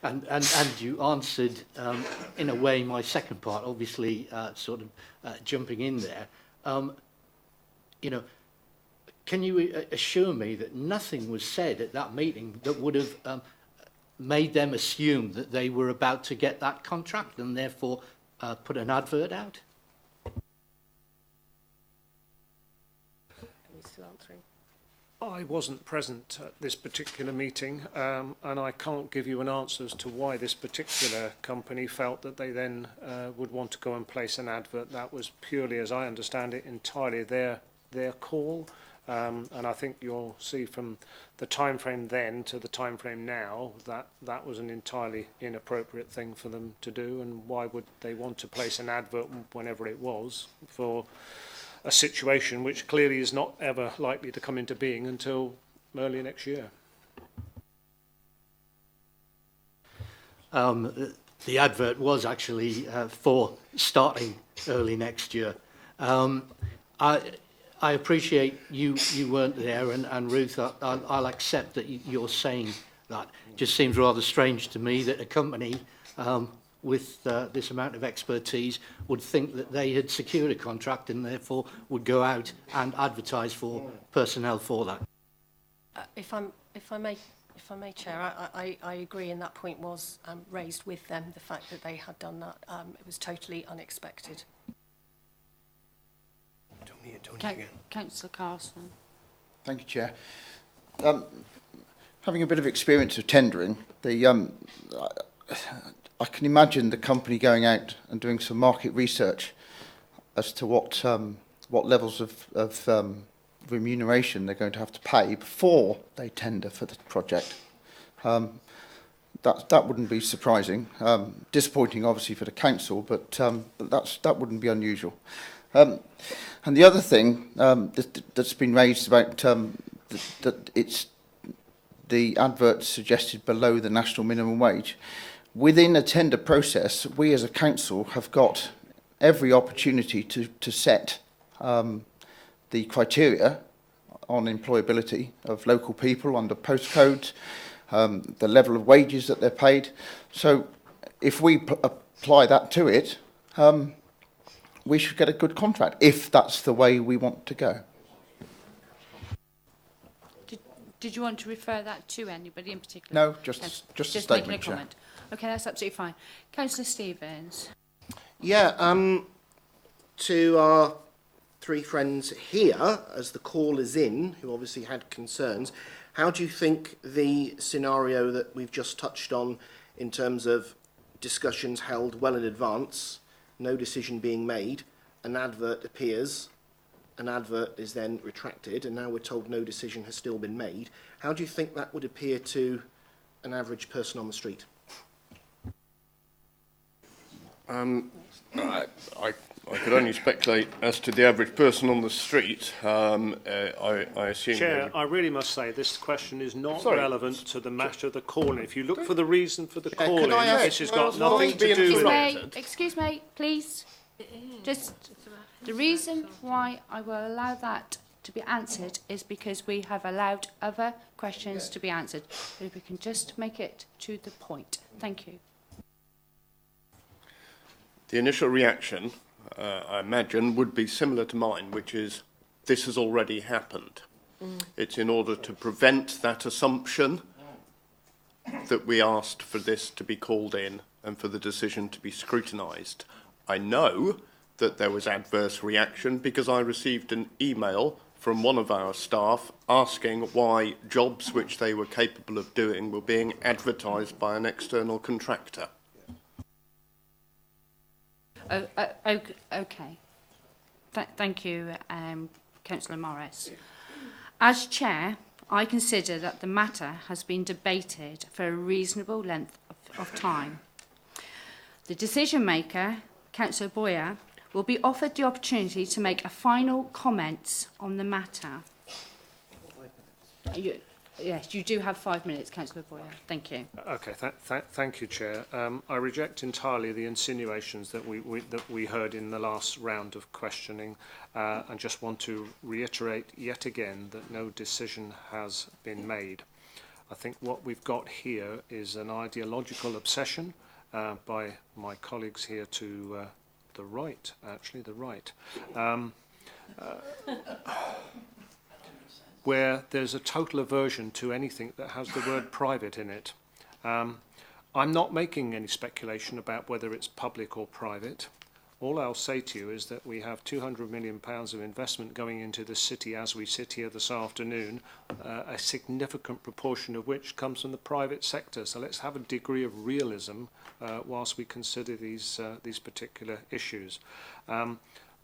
Speaker 18: And you answered, in a way, my second part, obviously sort of jumping in there. Can you assure me that nothing was said at that meeting that would have made them assume that they were about to get that contract and therefore put an advert out?
Speaker 12: Are you still answering?
Speaker 7: I wasn't present at this particular meeting, and I can't give you an answer as to why this particular company felt that they then would want to go and place an advert. That was purely, as I understand it, entirely their call. And I think you'll see from the time frame then to the time frame now that was an entirely inappropriate thing for them to do. And why would they want to place an advert whenever it was for a situation which clearly is not ever likely to come into being until early next year?
Speaker 18: the advert was actually for starting early next year. I appreciate you weren't there, and Ruth, I'll accept that you're saying that. It just seems rather strange to me that a company with this amount of expertise would think that they had secured a contract and therefore would go out and advertise for personnel for that.
Speaker 12: If I may, Chair, I agree, and that point was raised with them, the fact that they had done that. It was totally unexpected.
Speaker 1: Councillor Carson.
Speaker 16: Thank you, Chair. Having a bit of experience of tendering, I can imagine the company going out and doing some market research as to what levels of remuneration they're going to have to pay before they tender for the project. That wouldn't be surprising. Disappointing, obviously, for the council, but that wouldn't be unusual. And the other thing that's been raised about that it's the advert suggested below the national minimum wage. Within a tender process, we as a council have got every opportunity to set the criteria on employability of local people under postcodes, the level of wages that they're paid. So if we apply that to it, we should get a good contract, if that's the way we want to go.
Speaker 1: Did you want to refer that to anybody in particular?
Speaker 16: No, just a statement,
Speaker 1: making a
Speaker 16: Chair.
Speaker 1: comment. Okay, that's absolutely fine. Councillor Stevens.
Speaker 13: Yeah, to our three friends here, as the call is in, who obviously had concerns, how do you think the scenario that we've just touched on in terms of discussions held well in advance, no decision being made, an advert appears, an advert is then retracted, and now we're told no decision has still been made. How do you think that would appear to an average person on the street?
Speaker 5: I could only speculate as to the average person on the street. I assume...
Speaker 7: Chair, I really must say this question is not relevant to the matter of the calling. If you look for the reason for the calling, this has got nothing to do with it.
Speaker 1: Excuse me, please. Just the reason why I will allow that to be answered is because we have allowed other questions to be answered. But if we can just make it to the point. Thank you.
Speaker 5: The initial reaction, I imagine, would be similar to mine, which is, this has already happened. It's in order to prevent that assumption that we asked for this to be called in and for the decision to be scrutinised. I know that there was adverse reaction because I received an email from one of our staff asking why jobs which they were capable of doing were being advertised by an external contractor.
Speaker 1: Okay. Thank you, Councillor Morris. As Chair, I consider that the matter has been debated for a reasonable length of time. The decision maker, Councillor Boyer, will be offered the opportunity to make a final comments on the matter. Yes, you do have 5 minutes, Councillor Boyer. Thank you.
Speaker 7: Okay, thank you, Chair. I reject entirely the insinuations that we heard in the last round of questioning, and just want to reiterate yet again that no decision has been made. I think what we've got here is an ideological obsession by my colleagues here to the right, actually, the right. Where there's a total aversion to anything that has the word private in it. I'm not making any speculation about whether it's public or private. All I'll say to you is that we have £200 million of investment going into the city as we sit here this afternoon, a significant proportion of which comes from the private sector. So let's have a degree of realism whilst we consider these particular issues.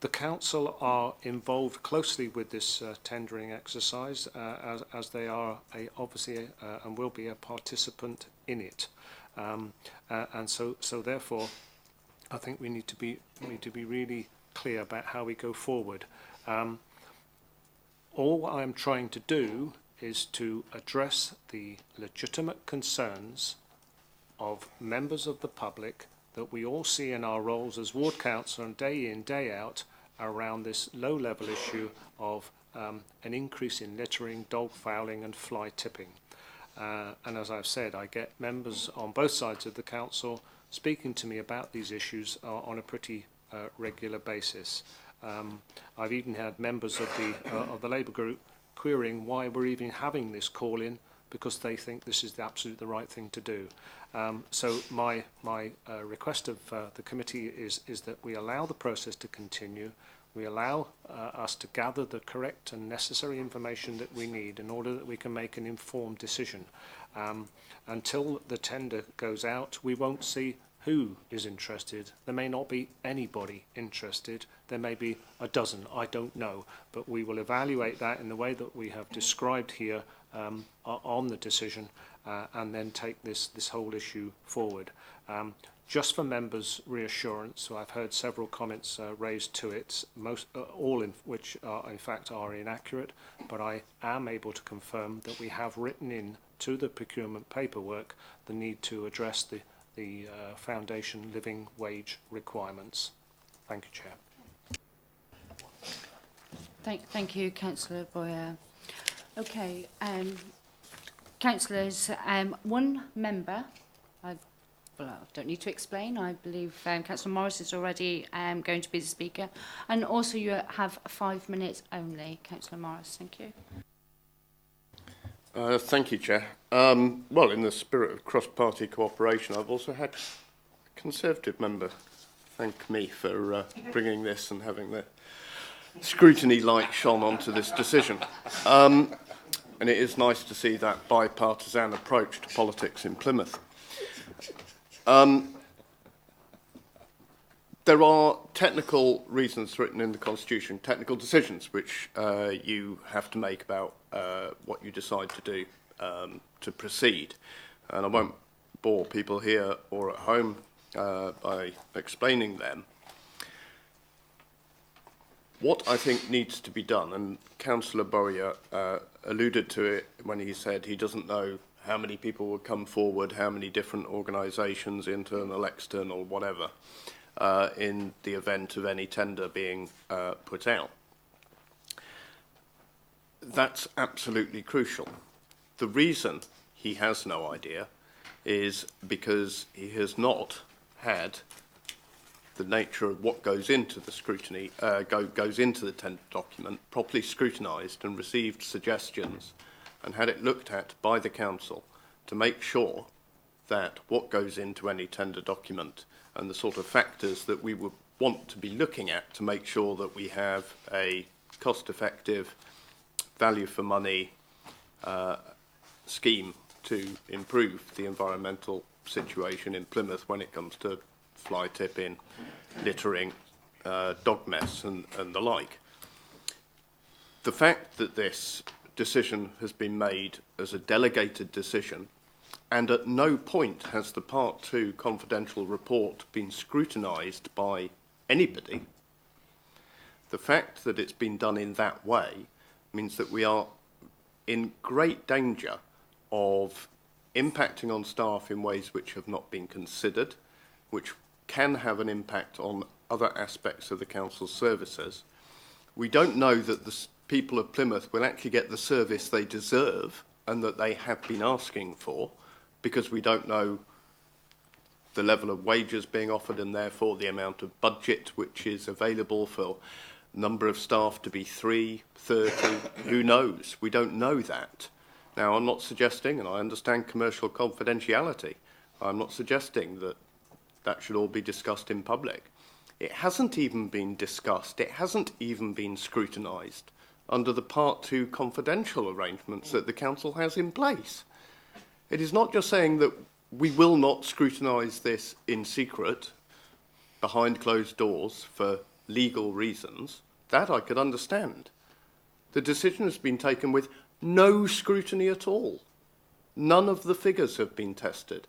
Speaker 7: The Council are involved closely with this tendering exercise as they are obviously and will be a participant in it. And so therefore, I think we need to be really clear about how we go forward. All I'm trying to do is to address the legitimate concerns of members of the public that we all see in our roles as ward councillor and day in, day out around this low-level issue of an increase in littering, dog fouling and fly tipping. And as I've said, I get members on both sides of the council speaking to me about these issues on a pretty regular basis. I've even had members of the Labour group querying why we're even having this call-in, because they think this is the right thing to do. So my request of the committee is that we allow the process to continue. We allow us to gather the correct and necessary information that we need in order that we can make an informed decision. Until the tender goes out, we won't see who is interested. There may not be anybody interested. There may be a dozen, I don't know. But we will evaluate that in the way that we have described here on the decision and then take this whole issue forward. Just for members' reassurance, so I've heard several comments raised to it, all in which are, in fact are inaccurate, but I am able to confirm that we have written in to the procurement paperwork the need to address the foundation living wage requirements. Thank you, Chair.
Speaker 1: Thank you, Councillor Boyer. Okay, councillors, one member, well, I don't need to explain. I believe Councillor Morris is already going to be the speaker. And also you have 5 minutes only. Councillor Morris, thank you.
Speaker 10: Thank you, Chair. Well, in the spirit of cross-party cooperation, I've also had a Conservative member thank me for bringing this and having the scrutiny light shone onto this decision. And it is nice to see that bipartisan approach to politics in Plymouth. There are technical reasons written in the Constitution, technical decisions which you have to make about what you decide to do to proceed. And I won't bore people here or at home by explaining them. What I think needs to be done, and Councillor Bowyer alluded to it when he said he doesn't know how many people will come forward, how many different organisations, internal, external, whatever, in the event of any tender being put out. That's absolutely crucial. The reason he has no idea is because he has not had the nature of what goes into the scrutiny, goes into the tender document, properly scrutinised and received suggestions and had it looked at by the council to make sure that what goes into any tender document and the sort of factors that we would want to be looking at to make sure that we have a cost-effective, value for money scheme to improve the environmental situation in Plymouth when it comes to fly tipping, littering, dog mess and the like. The fact that this decision has been made as a delegated decision and at no point has the Part 2 confidential report been scrutinised by anybody, the fact that it's been done in that way means that we are in great danger of impacting on staff in ways which have not been considered, which can have an impact on other aspects of the council's services. We don't know that the people of Plymouth will actually get the service they deserve and that they have been asking for, because we don't know the level of wages being offered and therefore the amount of budget which is available for number of staff to be 3, 30, who knows? We don't know that. Now, I'm not suggesting, and I understand commercial confidentiality, I'm not suggesting that that should all be discussed in public. It hasn't even been discussed, it hasn't even been scrutinised under the Part 2 confidential arrangements that the council has in place. It is not just saying that we will not scrutinise this in secret, behind closed doors, for legal reasons. That I could understand. The decision has been taken with no scrutiny at all. None of the figures have been tested.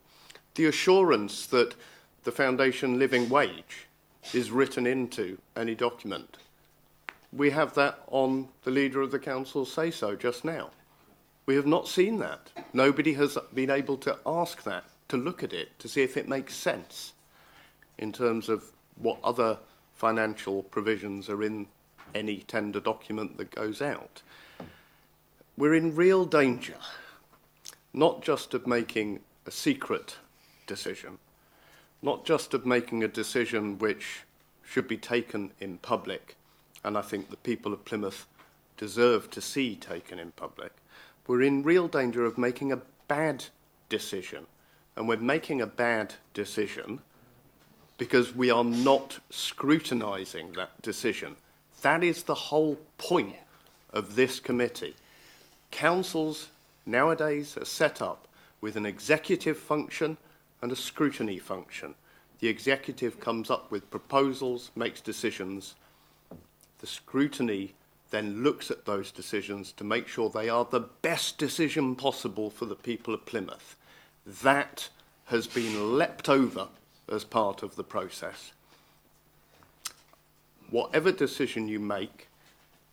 Speaker 10: The assurance that the foundation living wage is written into any document. We have that on the Leader of the Council say-so just now. We have not seen that. Nobody has been able to ask that
Speaker 5: to look at it to see if it makes sense in terms of what other financial provisions are in any tender document that goes out. We're in real danger, not just of making a secret decision, not just of making a decision which should be taken in public, and I think the people of Plymouth deserve to see taken in public. We're in real danger of making a bad decision, and we're making a bad decision because we are not scrutinising that decision. That is the whole point of this committee. Councils nowadays are set up with an executive function and a scrutiny function. The executive comes up with proposals, makes decisions. The scrutiny then looks at those decisions to make sure they are the best decision possible for the people of Plymouth. That has been leapt over as part of the process. Whatever decision you make,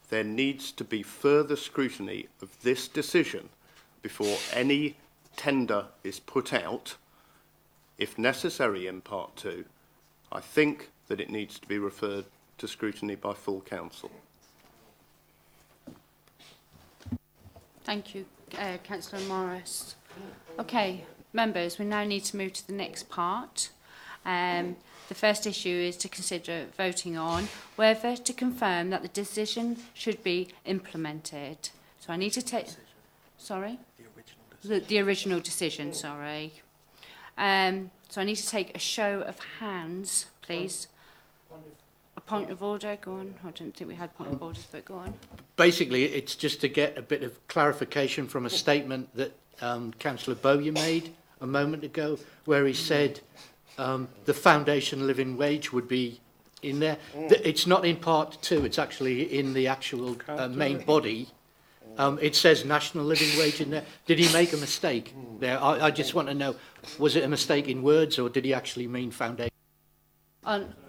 Speaker 5: there needs to be further scrutiny of this decision before any tender is put out, if necessary in Part 2. I think that it needs to be referred to scrutiny by full council.
Speaker 1: Thank you, Councillor Morris. Okay, members, we now need to move to the next part. The first issue is to consider voting on whether to confirm that the decision should be implemented. So I need to take... Sorry? The original decision, sorry. So I need to take a show of hands, please. A point of order, go on. I don't think we had point of orders, but go on.
Speaker 18: Basically, it's just to get a bit of clarification from a statement that Councillor Bowyer made a moment ago, where he said the foundation living wage would be in there. It's not in Part 2, it's actually in the actual main body. It says national living wage in there. Did he make a mistake there? I just want to know, was it a mistake in words, or did he actually mean foundation?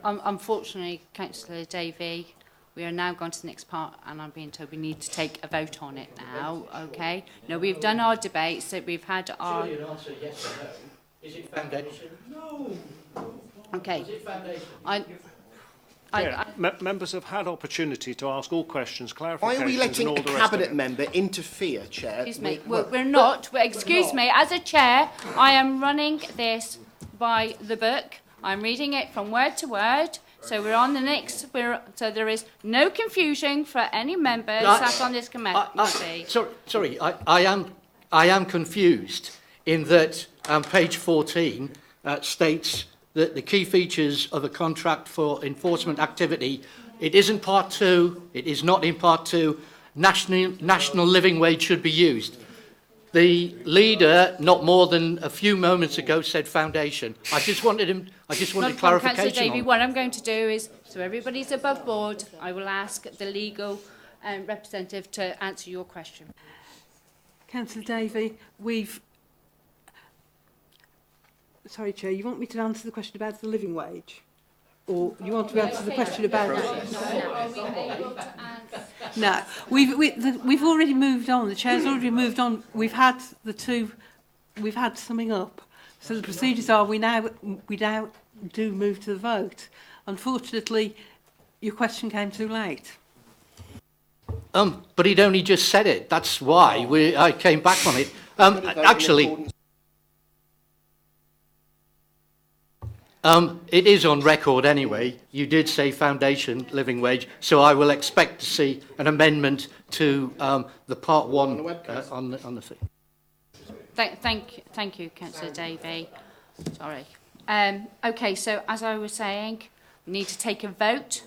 Speaker 1: Unfortunately, Councillor Davey, we are now going to the next part, and I'm being told we need to take a vote on it now, okay? No, we've done our debates, so we've had our...
Speaker 18: Surely an answer yes or no. Is it foundation? No.
Speaker 1: Okay.
Speaker 18: Is it foundation?
Speaker 7: Members have had opportunity to ask all questions, clarifications,
Speaker 13: Why are we letting
Speaker 7: and all
Speaker 13: a
Speaker 7: the rest of
Speaker 13: cabinet
Speaker 7: it.
Speaker 13: member interfere, Chair?
Speaker 1: Excuse me, we're not. Excuse me, as a chair, I am running this by the book. I'm reading it from word to word. So we're on the next. So there is no confusion for any members sat on this committee.
Speaker 18: Sorry, I am confused in that page 14 states that the key features of a contract for enforcement activity, it isn't Part 2, it is not in Part 2, national living wage should be used. The leader, not more than a few moments ago, said foundation. I just wanted clarification
Speaker 1: Councillor Davey,
Speaker 18: on
Speaker 1: what I'm going to do is, so everybody's above board, I will ask the legal representative to answer your question.
Speaker 4: Councillor Davey, Sorry, Chair, you want me to answer the question about the living wage? Or you want to answer the question about... No, we've already moved on. The Chair's already moved on. We've had summing up. So the procedures are we now do move to the vote. Unfortunately, your question came too late.
Speaker 18: But he'd only just said it. That's why I came back on it. Actually... it is on record anyway. You did say foundation living wage, so I will expect to see an amendment to the Part 1 on the thing.
Speaker 1: Thank you, Councillor Davey. Sorry. Okay, so as I was saying, we need to take a vote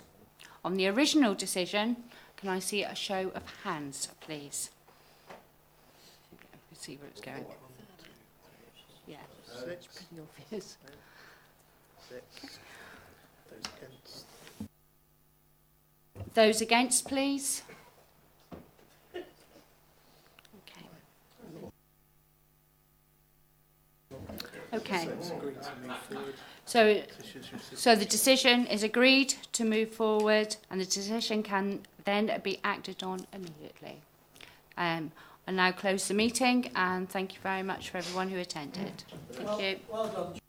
Speaker 1: on the original decision. Can I see a show of hands, please? Let's see where it's going. Yeah, it's pretty obvious. Those against, please. Okay. So the decision is agreed to move forward, and the decision can then be acted on immediately. I I now close the meeting, and thank you very much for everyone who attended. Thank you.
Speaker 11: Well done.